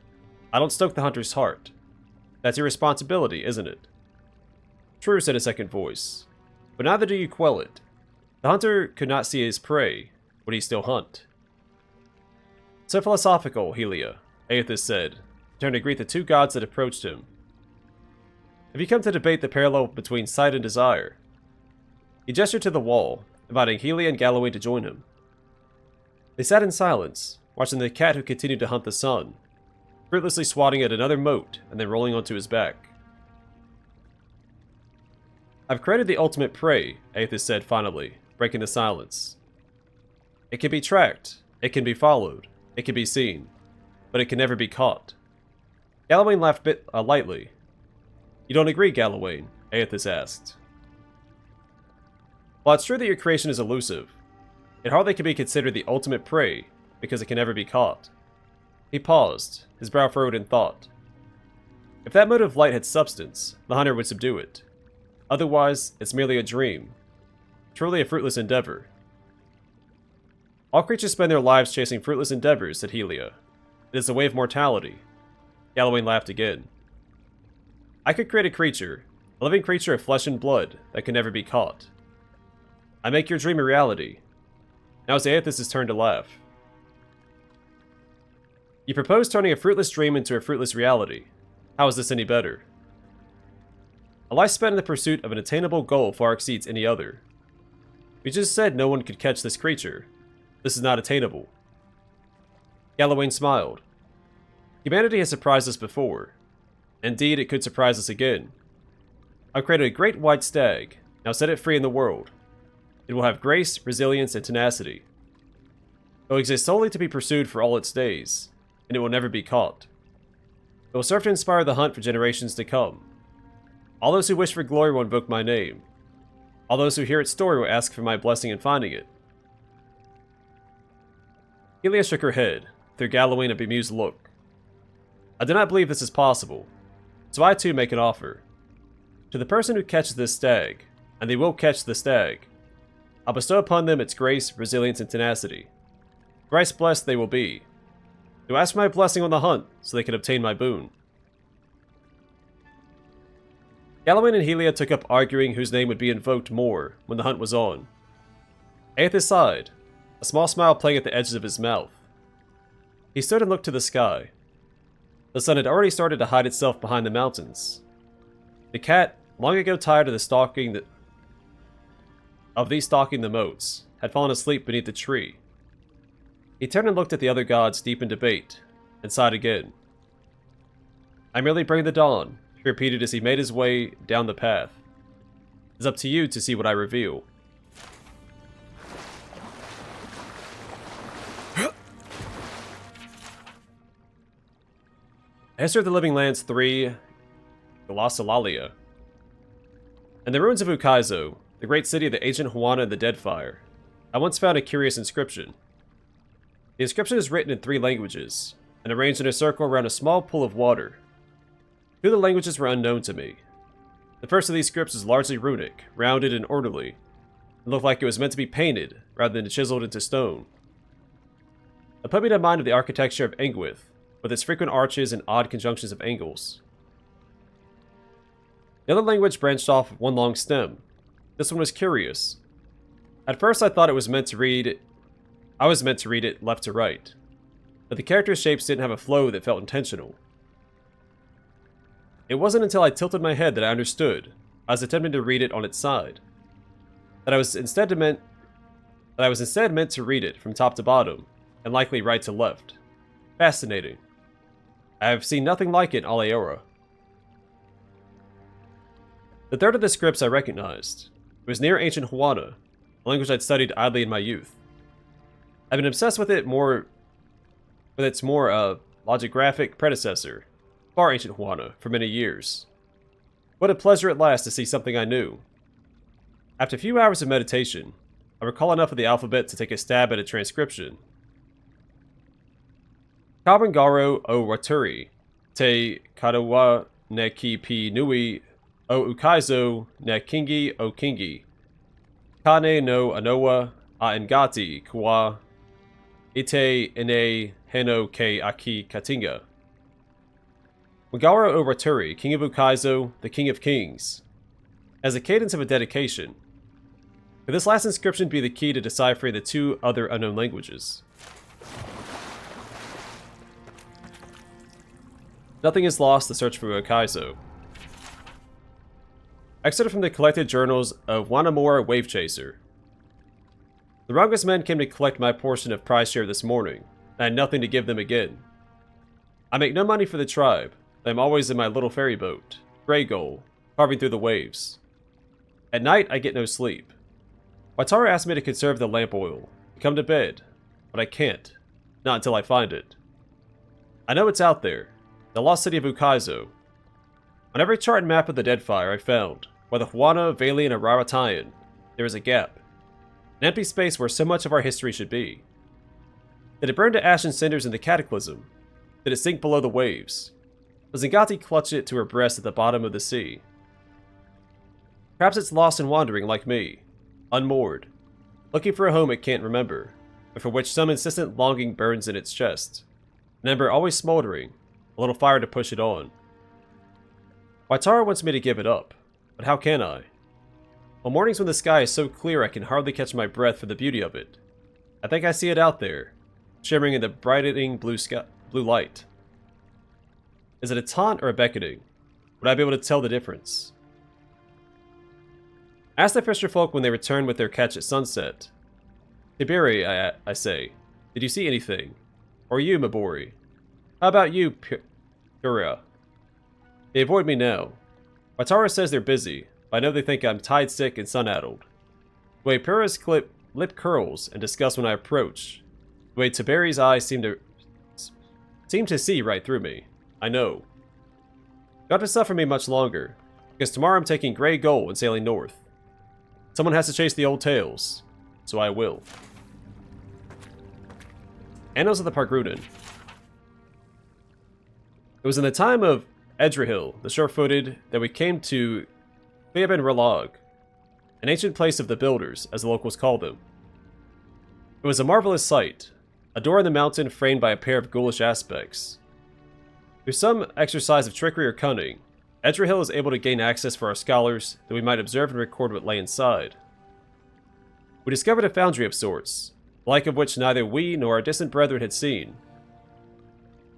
[SPEAKER 1] "I don't stoke the hunter's heart. That's your responsibility, isn't it?" "True," said a second voice, "but neither do you quell it. The hunter could not see his prey. Would he still hunt?" "So philosophical, Helia," Eothas said, turning to greet the two gods that approached him. "Have you come to debate the parallel between sight and desire?" He gestured to the wall, inviting Helia and Galloway to join him. They sat in silence, watching the cat who continued to hunt the sun, fruitlessly swatting at another mote and then rolling onto his back. "I've created the ultimate prey," Eothas said finally, breaking the silence. "It can be tracked, it can be followed, it can be seen, but it can never be caught." Galloway laughed lightly. "You don't agree, Galloway?" Eothas asked. "While it's true that your creation is elusive, it hardly can be considered the ultimate prey because it can never be caught." He paused, his brow furrowed in thought. If that mote of light had substance, the hunter would subdue it. Otherwise, it's merely a dream. Truly a fruitless endeavor. "All creatures spend their lives chasing fruitless endeavors," said Helia. "It is the way of mortality." Galloway laughed again. "I could create a living creature of flesh and blood that can never be caught. I make your dream a reality." Now it's Eothas' turn to laugh. "You propose turning a fruitless dream into a fruitless reality. How is this any better?" "A life spent in the pursuit of an attainable goal far exceeds any other. You just said no one could catch this creature. This is not attainable." Galloway smiled. "Humanity has surprised us before. Indeed, it could surprise us again. I've created a great white stag. Now set it free in the world. It will have grace, resilience, and tenacity. It will exist solely to be pursued for all its days, and it will never be caught. It will serve to inspire the hunt for generations to come. All those who wish for glory will invoke my name. All those who hear its story will ask for my blessing in finding it." Helia shook her head, through Galloway a bemused look. I do not believe this is possible, so I too make an offer. To the person who catches this stag, and they will catch the stag, I'll bestow upon them its grace, resilience, and tenacity. Thrice blessed they will be. To ask for my blessing on the hunt, so they can obtain my boon. Galawain and Helia took up arguing whose name would be invoked more when the hunt was on. Eothas sighed, a small smile playing at the edges of his mouth. He stood and looked to the sky. The sun had already started to hide itself behind the mountains. The cat, long ago tired of these stalking the moats, had fallen asleep beneath the tree. He turned and looked at the other gods deep in debate, and sighed again. I merely bring the dawn, he repeated as he made his way down the path. It's up to you to see what I reveal. History of the Living Lands 3, Glossolalia. In the ruins of Ukaizo, the great city of the ancient Huana and the Deadfire, I once found a curious inscription. The inscription is written in 3 languages, and arranged in a circle around a small pool of water. 2 of the languages were unknown to me. The first of these scripts is largely runic, rounded and orderly, and looked like it was meant to be painted rather than chiseled into stone. It put me to mind of the architecture of Engwith, with its frequent arches and odd conjunctions of angles. The other language branched off one long stem. This one was curious. At first I thought I was meant to read it left to right, but the character shapes didn't have a flow that felt intentional. It wasn't until I tilted my head that I understood. I was attempting to read it on its side. That I was instead meant to read it from top to bottom, and likely right to left. Fascinating. I have seen nothing like it in all Eora. The third of the scripts I recognized. It was near ancient Huana, a language I'd studied idly in my youth. I've been obsessed with its more logographic predecessor, far ancient Huana, for many years. What a pleasure at last to see something I knew. After a few hours of meditation, I recall enough of the alphabet to take a stab at a transcription. Kabangaro o Waturi, te Kadawa ne ki pi nui o Ukaizo ne kingi o kingi, Kane no Anoa a Ngati kwa ite ine heno ke aki katinga. Wagara o Waturi, king of Ukaizo, the king of kings. As a cadence of a dedication, could this last inscription be the key to deciphering the 2 other unknown languages? Nothing is lost, the search for Ukaizo. Excerpted from the collected journals of Wanamora Wavechaser. The Rangas men came to collect my portion of prize share this morning, and I had nothing to give them again. I make no money for the tribe, but I'm always in my little ferry boat, Grey Gull, carving through the waves. At night, I get no sleep. Watara asked me to conserve the lamp oil, and come to bed, but I can't, not until I find it. I know it's out there, the lost city of Ukaizo. On every chart and map of the Deadfire I found, whether Huana, Valian, or Raratayan, there is a gap. An empty space where so much of our history should be. Did it burn to ash and cinders in the Cataclysm? Did it sink below the waves? Does Ngati clutch it to her breast at the bottom of the sea? Perhaps it's lost and wandering like me, unmoored, looking for a home it can't remember, but for which some insistent longing burns in its chest, an ember always smoldering, a little fire to push it on. Waitara wants me to give it up, but how can I? On mornings when the sky is so clear I can hardly catch my breath for the beauty of it, I think I see it out there, shimmering in the brightening blue light. Is it a taunt or a beckoning? Would I be able to tell the difference? Ask the fisher folk when they return with their catch at sunset. Tiberi, I say, did you see anything? Or you, Mabori? How about you, Pura? They avoid me now. Watara says they're busy, but I know they think I'm tide-sick and sun-addled. The way Pura's lip curls and disgust when I approach, the way Tiberi's eyes seem to see right through me, I know. You don't have to suffer me much longer, because tomorrow I'm taking Grey Gull and sailing north. Someone has to chase the old tales, so I will. Annals of the Pargrunan. It was in the time of Edrahil, the sure-footed, that we came to Theoben Relog, an ancient place of the builders, as the locals called them. It was a marvelous sight, a door in the mountain framed by a pair of ghoulish aspects. Through some exercise of trickery or cunning, Edrahil is able to gain access for our scholars that we might observe and record what lay inside. We discovered a foundry of sorts, the like of which neither we nor our distant brethren had seen.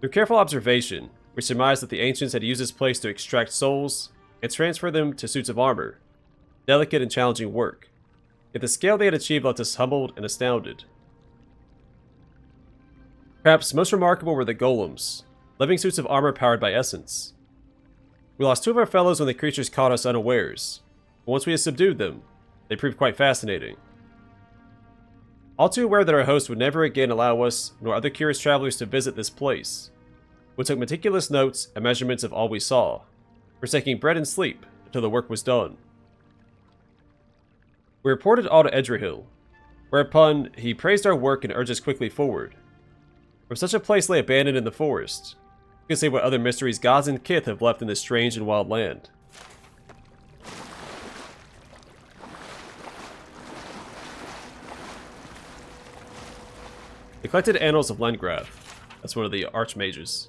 [SPEAKER 1] Through careful observation, we surmised that the ancients had used this place to extract souls and transfer them to suits of armor, delicate and challenging work, yet the scale they had achieved left us humbled and astounded. Perhaps most remarkable were the golems, living suits of armor powered by essence. We lost 2 of our fellows when the creatures caught us unawares, but once we had subdued them, they proved quite fascinating. All too aware that our host would never again allow us, nor other curious travelers, to visit this place, we took meticulous notes and measurements of all we saw, forsaking bread and sleep until the work was done. We reported all to Edrahil, whereupon he praised our work and urged us quickly forward. For such a place lay abandoned in the forest, who can say what other mysteries gods and kith have left in this strange and wild land? The collected annals of Lengraf. That's one of the archmages.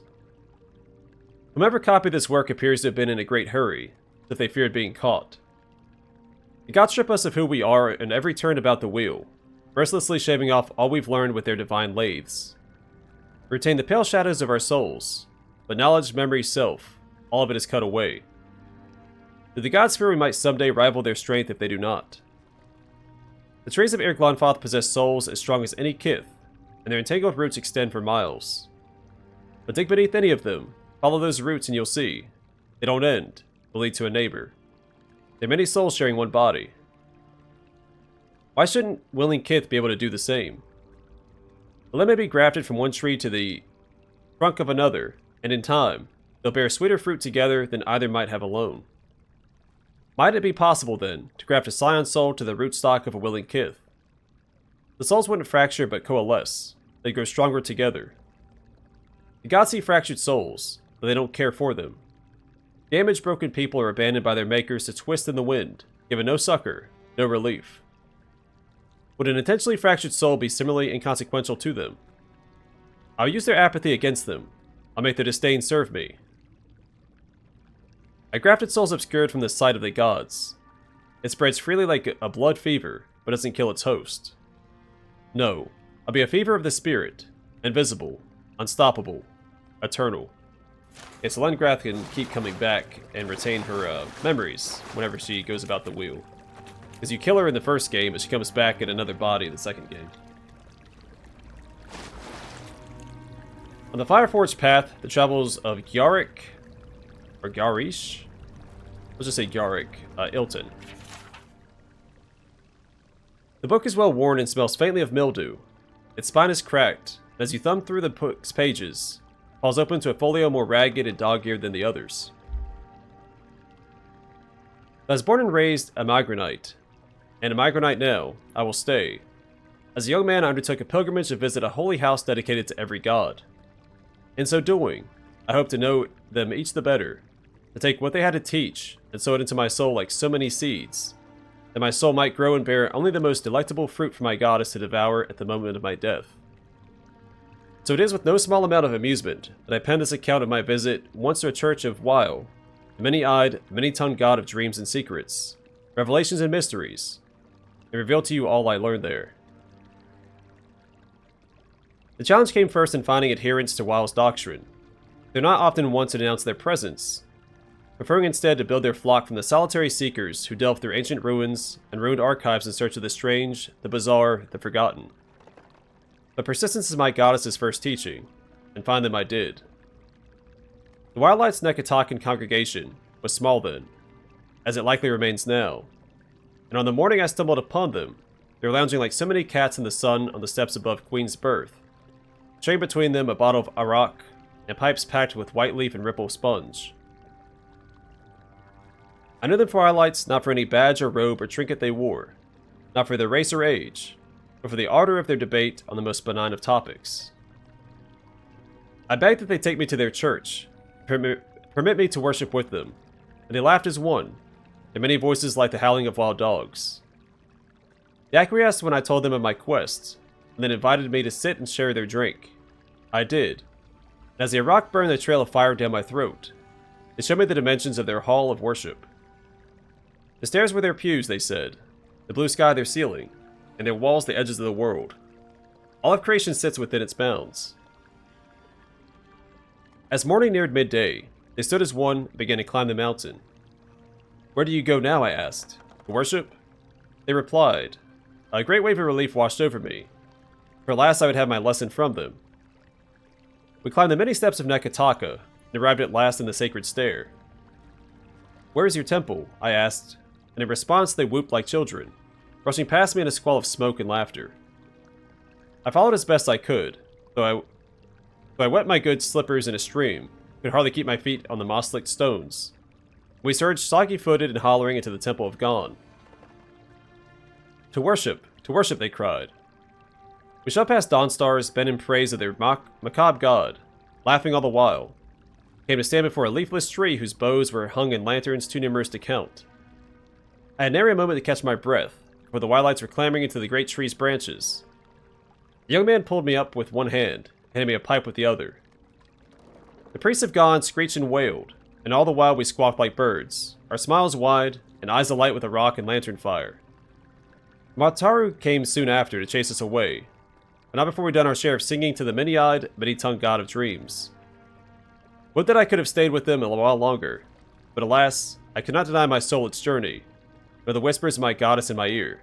[SPEAKER 1] Whomever copied this work appears to have been in a great hurry, as if they feared being caught. The gods strip us of who we are in every turn about the wheel, mercilessly shaving off all we've learned with their divine lathes. We retain the pale shadows of our souls, but knowledge, memory, self, all of it is cut away. Do the gods fear we might someday rival their strength if they do not? The trees of Irglonfoth possess souls as strong as any kith, and their entangled roots extend for miles. But dig beneath any of them, follow those roots and you'll see. They don't end, but lead to a neighbor. There are many souls sharing one body. Why shouldn't willing kith be able to do the same? The limb may be grafted from one tree to the trunk of another, and in time, they'll bear sweeter fruit together than either might have alone. Might it be possible, then, to graft a scion soul to the rootstock of a willing kith? The souls wouldn't fracture but coalesce. They'd grow stronger together. The gods see fractured souls, but they don't care for them. Damaged, broken people are abandoned by their makers to twist in the wind, given no succor, no relief. Would an intentionally fractured soul be similarly inconsequential to them? I'll use their apathy against them. I'll make their disdain serve me. A grafted soul is obscured from the sight of the gods. It spreads freely like a blood fever, but doesn't kill its host. No, I'll be a fever of the spirit, invisible, unstoppable, eternal. Yes, Lengrath can keep coming back and retain her memories whenever she goes about the wheel. Because you kill her in the first game, but she comes back in another body in the second game. On the Fireforged path, the travels of Gyaric, or Gyarish? Let's just say Gyaric, Ilton. The book is well worn and smells faintly of mildew. Its spine is cracked, and as you thumb through the book's pages, it falls open to a folio more ragged and dog-eared than the others. I was born and raised a Migranite, and a Migranite now, I will stay. As a young man, I undertook a pilgrimage to visit a holy house dedicated to every god. In so doing, I hope to know them each the better, to take what they had to teach and sow it into my soul like so many seeds, that my soul might grow and bear only the most delectable fruit for my goddess to devour at the moment of my death. So it is with no small amount of amusement that I pen this account of my visit once to a church of Weil, the many-eyed, many-tongued god of dreams and secrets, revelations and mysteries, and reveal to you all I learned there. The challenge came first in finding adherents to Weil's doctrine. They're not often one to announce their presence, preferring instead to build their flock from the solitary seekers who delve through ancient ruins and ruined archives in search of the strange, the bizarre, the forgotten. But persistence is my goddess's first teaching, and find them I did. The Wildlight's Nekatakan congregation was small then, as it likely remains now, and on the morning I stumbled upon them, they were lounging like so many cats in the sun on the steps above Queen's Berth, sharing between them a bottle of arak and pipes packed with white leaf and ripple sponge. I knew them for Wildlights not for any badge or robe or trinket they wore, not for their race or age, but for the ardor of their debate on the most benign of topics. I begged that they take me to their church, permit me to worship with them. And they laughed as one, their many voices like the howling of wild dogs. They acquiesced when I told them of my quest, and then invited me to sit and share their drink. I did. And as the rock burned a trail of fire down my throat, they showed me the dimensions of their hall of worship. The stairs were their pews, they said, the blue sky their ceiling, and their walls the edges of the world. All of creation sits within its bounds. As morning neared midday, they stood as one and began to climb the mountain. Where do you go now? I asked. To worship? They replied. A great wave of relief washed over me, for last I would have my lesson from them. We climbed the many steps of Nekataka, and arrived at last in the sacred stair. Where is your temple? I asked, and in response they whooped like children, rushing past me in a squall of smoke and laughter. I followed as best I could, though I wet my good slippers in a stream, could hardly keep my feet on the moss-licked stones. We surged soggy-footed and hollering into the temple of Gon. To worship, they cried. We shot past dawn stars bent in praise of their macabre god, laughing all the while. Came to stand before a leafless tree whose boughs were hung in lanterns too numerous to count. I had nary a moment to catch my breath, for the wildlights were clambering into the great tree's branches. The young man pulled me up with one hand, handed me a pipe with the other. The priests of Gon screeched and wailed, and all the while we squawked like birds, our smiles wide, and eyes alight with a rock and lantern fire. Mataru came soon after to chase us away, but not before we'd done our share of singing to the many-eyed, many-tongued god of dreams. Would that I could have stayed with them a while longer, but alas, I could not deny my soul its journey, nor the whispers of my goddess in my ear.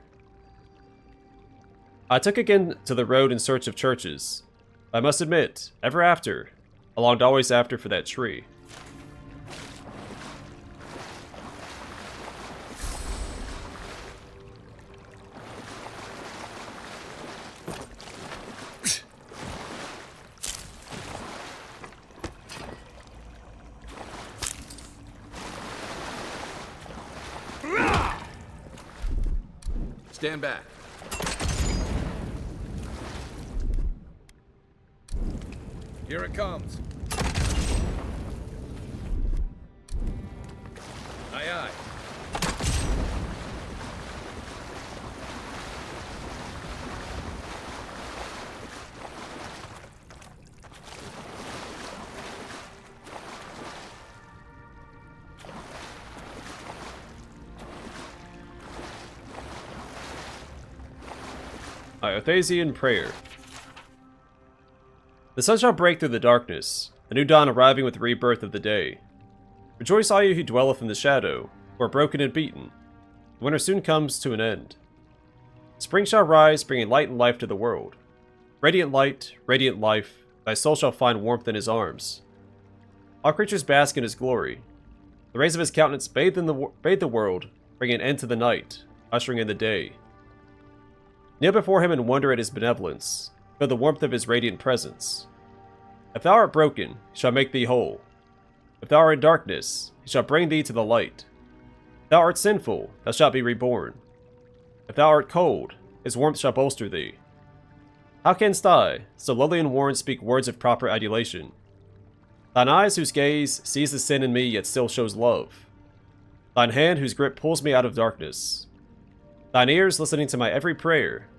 [SPEAKER 1] I took again to the road in search of churches. I must admit, ever after, I longed always after for that tree.
[SPEAKER 2] Stand back. Here it comes. Aye, aye.
[SPEAKER 1] Eothasian prayer. The sun shall break through the darkness, a new dawn arriving with the rebirth of the day. Rejoice all you who dwelleth in the shadow, who are broken and beaten. The winter soon comes to an end. Spring shall rise, bringing light and life to the world. Radiant light, radiant life, thy soul shall find warmth in his arms. All creatures bask in his glory. The rays of his countenance bathe the world, bringing an end to the night, ushering in the day. Kneel before him and wonder at his benevolence. Feel the warmth of his radiant presence. If thou art broken, he shall make thee whole. If thou art in darkness, he shall bring thee to the light. If thou art sinful, thou shalt be reborn. If thou art cold, his warmth shall bolster thee. How canst I, so lowly and worn, speak words of proper adulation? Thine eyes whose gaze sees the sin in me yet still shows love. Thine hand whose grip pulls me out of darkness. Thine ears listening to my every prayer.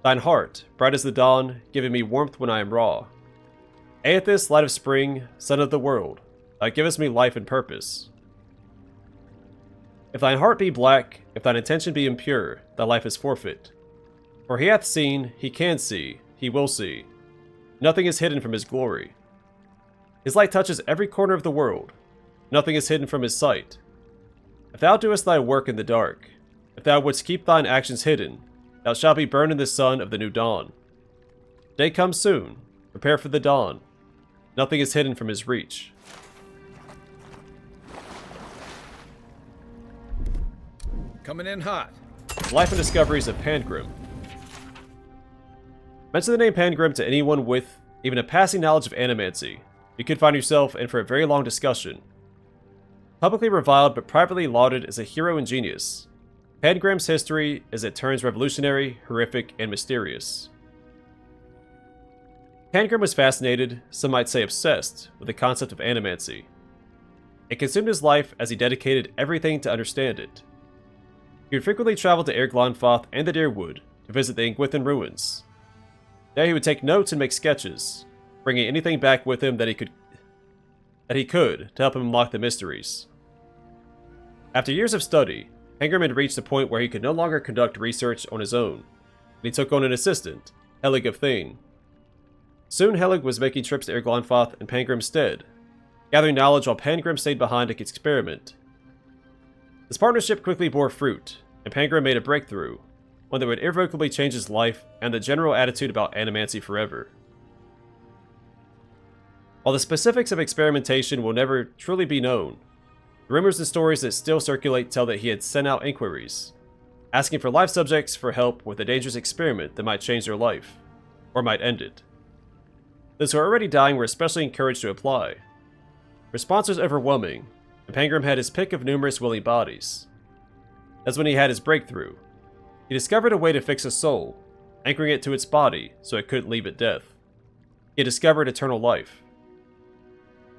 [SPEAKER 1] Thine heart, bright as the dawn, giving me warmth when I am raw. Eothas, light of spring, sun of the world, thou givest me life and purpose. If thine heart be black, if thine intention be impure, thy life is forfeit. For he hath seen, he can see, he will see. Nothing is hidden from his glory. His light touches every corner of the world. Nothing is hidden from his sight. If thou doest thy work in the dark, if thou wouldst keep thine actions hidden, thou shalt be burned in the sun of the new dawn. Day comes soon. Prepare for the dawn. Nothing is hidden from his reach.
[SPEAKER 2] Coming in hot.
[SPEAKER 1] Life and Discoveries of Pangrim. Mention the name Pangrim to anyone with even a passing knowledge of animancy. You could find yourself in for a very long discussion. Publicly reviled but privately lauded as a hero and genius, Pangrim's history is at turns revolutionary, horrific, and mysterious. Pangram was fascinated, some might say obsessed, with the concept of animancy. It consumed his life as he dedicated everything to understand it. He would frequently travel to Erglonfoth and the Deerwood to visit the Ingwithan ruins. There he would take notes and make sketches, bringing anything back with him that he could to help him unlock the mysteries. After years of study, Pangram had reached a point where he could no longer conduct research on his own, and he took on an assistant, Helig of Thane. Soon Helig was making trips to Erglonfoth in Pangram's stead, gathering knowledge while Pangram stayed behind to experiment. This partnership quickly bore fruit, and Pangram made a breakthrough, one that would irrevocably change his life and the general attitude about animancy forever. While the specifics of experimentation will never truly be known, the rumors and stories that still circulate tell that he had sent out inquiries, asking for live subjects for help with a dangerous experiment that might change their life, or might end it. Those who are already dying were especially encouraged to apply. Response was overwhelming, and Pangram had his pick of numerous willing bodies. That's when he had his breakthrough. He discovered a way to fix a soul, anchoring it to its body so it couldn't leave at death. He had discovered eternal life.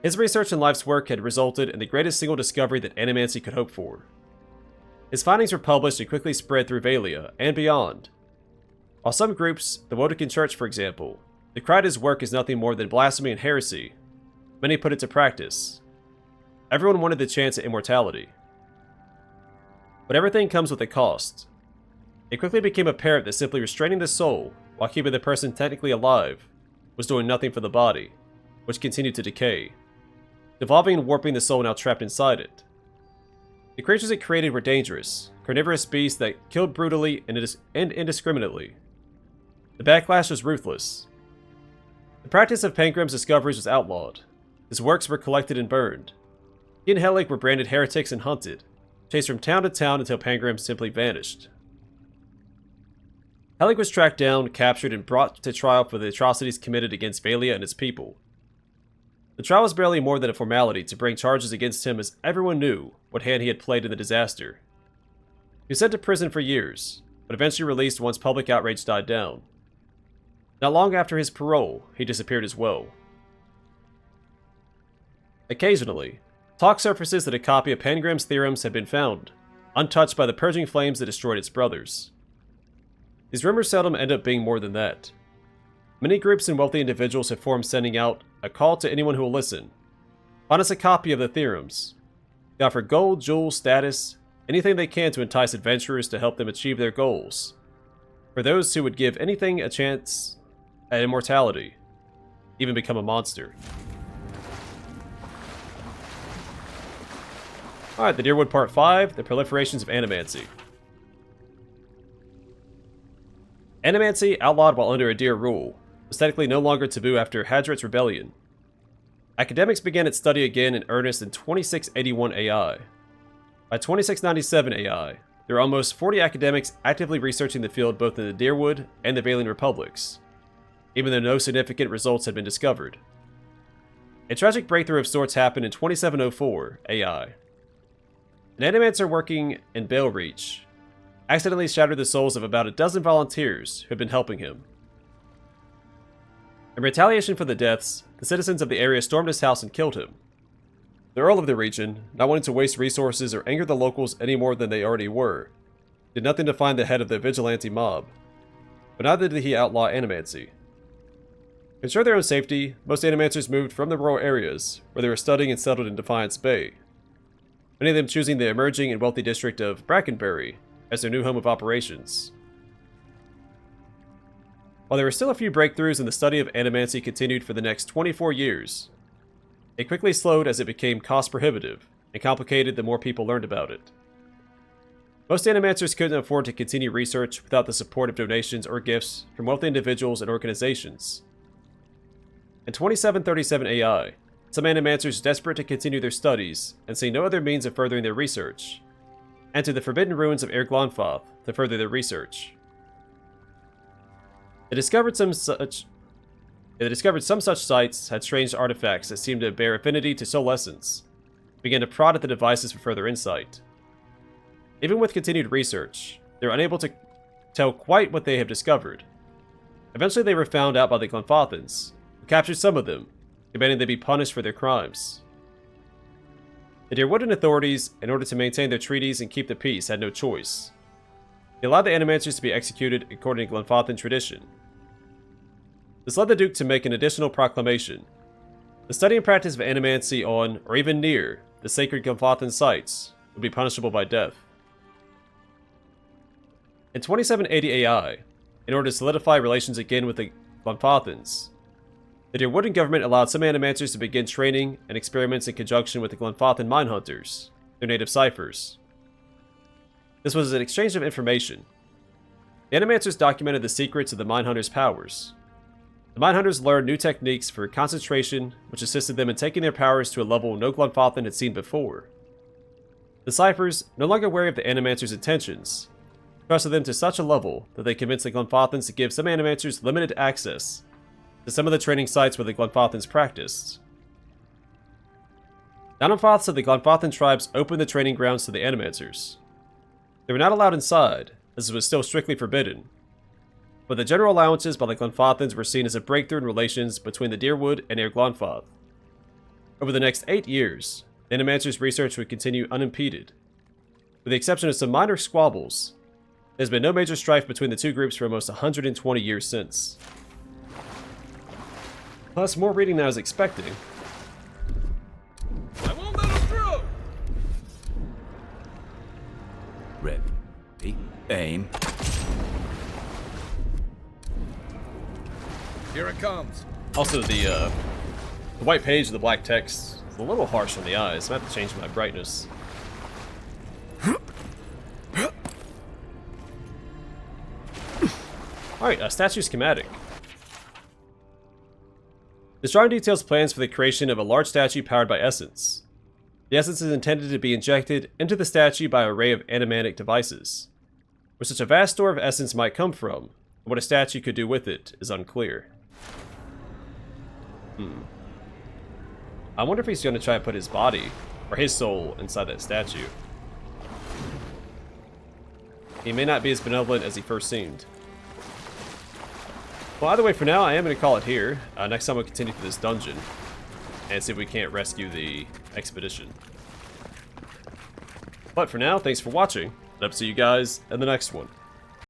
[SPEAKER 1] His research and life's work had resulted in the greatest single discovery that animancy could hope for. His findings were published and quickly spread through Valia and beyond. While some groups, the Wodekin Church for example, decried his work as nothing more than blasphemy and heresy, many put it to practice. Everyone wanted the chance at immortality. But everything comes with a cost. It quickly became apparent that simply restraining the soul, while keeping the person technically alive, was doing nothing for the body, which continued to decay, devolving and warping the soul now trapped inside it. The creatures it created were dangerous, carnivorous beasts that killed brutally and indiscriminately. The backlash was ruthless. The practice of Pangram's discoveries was outlawed. His works were collected and burned. He and Helig were branded heretics and hunted, chased from town to town until Pangram simply vanished. Helig was tracked down, captured, and brought to trial for the atrocities committed against Valia and its people. The trial was barely more than a formality to bring charges against him, as everyone knew what hand he had played in the disaster. He was sent to prison for years, but eventually released once public outrage died down. Not long after his parole, he disappeared as well. Occasionally, talk surfaces that a copy of Pangram's theorems had been found, untouched by the purging flames that destroyed its brothers. These rumors seldom end up being more than that. Many groups and wealthy individuals have formed, sending out a call to anyone who will listen. Find us a copy of the theorems. They offer gold, jewels, status, anything they can to entice adventurers to help them achieve their goals. For those who would give anything a chance at immortality, even become a monster. Alright, the Deerwood Part 5, The Proliferations of Animancy. Animancy, outlawed while under a Deer rule, was technically no longer taboo after Hadret's rebellion. Academics began its study again in earnest in 2681 AI. By 2697 AI, there were almost 40 academics actively researching the field both in the Deerwood and the Valian Republics, even though no significant results had been discovered. A tragic breakthrough of sorts happened in 2704 AI. An animancer working in Balereach accidentally shattered the souls of about a dozen volunteers who had been helping him. In retaliation for the deaths, the citizens of the area stormed his house and killed him. The Earl of the region, not wanting to waste resources or anger the locals any more than they already were, did nothing to find the head of the vigilante mob, but neither did he outlaw animancy. To ensure their own safety, most animancers moved from the rural areas, where they were studying and settled in Defiance Bay, many of them choosing the emerging and wealthy district of Brackenbury as their new home of operations. While there were still a few breakthroughs, and the study of animancy continued for the next 24 years, it quickly slowed as it became cost prohibitive and complicated the more people learned about it. Most animancers couldn't afford to continue research without the support of donations or gifts from wealthy individuals and organizations. In 2737 AI, some animancers desperate to continue their studies and see no other means of furthering their research, entered the forbidden ruins of Erglonfoth to further their research. They discovered some such sites had strange artifacts that seemed to bear affinity to soul essence, began to prod at the devices for further insight. Even with continued research, they were unable to tell quite what they have discovered. Eventually they were found out by the Glonfothans, captured some of them, demanding they be punished for their crimes. The Deerwooden authorities, in order to maintain their treaties and keep the peace, had no choice. They allowed the Animancers to be executed according to Glenfathan tradition. This led the Duke to make an additional proclamation. The study and practice of animancy on, or even near, the sacred Glenfathan sites would be punishable by death. In 2780 AI, in order to solidify relations again with the Glenfathans, the Deerwooden government allowed some Animancers to begin training and experiments in conjunction with the Glenfathan Minehunters, their native ciphers. This was an exchange of information. The Animancers documented the secrets of the Minehunters' powers. The Minehunters learned new techniques for concentration, which assisted them in taking their powers to a level no Glenfathan had seen before. The ciphers, no longer wary of the Animancers' intentions, trusted them to such a level that they convinced the Glenfathans to give some Animancers limited access to some of the training sites where the Glenfathans practiced. Nanofoths of the Glenfathan tribes opened the training grounds to the Animancers. They were not allowed inside, as it was still strictly forbidden, but the general allowances by the Glenfathans were seen as a breakthrough in relations between the Deerwood and Eir Glenfath. Over the next 8 years, the Animancers' research would continue unimpeded. With the exception of some minor squabbles, there's been no major strife between the two groups for almost 120 years since. Plus, more reading than I was expecting.
[SPEAKER 5] I won't let him through!
[SPEAKER 2] Ready, aim.
[SPEAKER 5] Here it comes.
[SPEAKER 1] Also, the white page of the black text is a little harsh on the eyes. I have to change my brightness. Alright, a statue schematic. This drawing details plans for the creation of a large statue powered by essence. The essence is intended to be injected into the statue by an array of animatic devices. Where such a vast store of essence might come from, and what a statue could do with it, is unclear. I wonder if he's going to try and put his body, or his soul, inside that statue. He may not be as benevolent as he first seemed. Well, either way, for now, I am going to call it here. Next time we'll continue through this dungeon, and see if we can't rescue the expedition. But for now, thanks for watching, and I'll see you guys in the next one.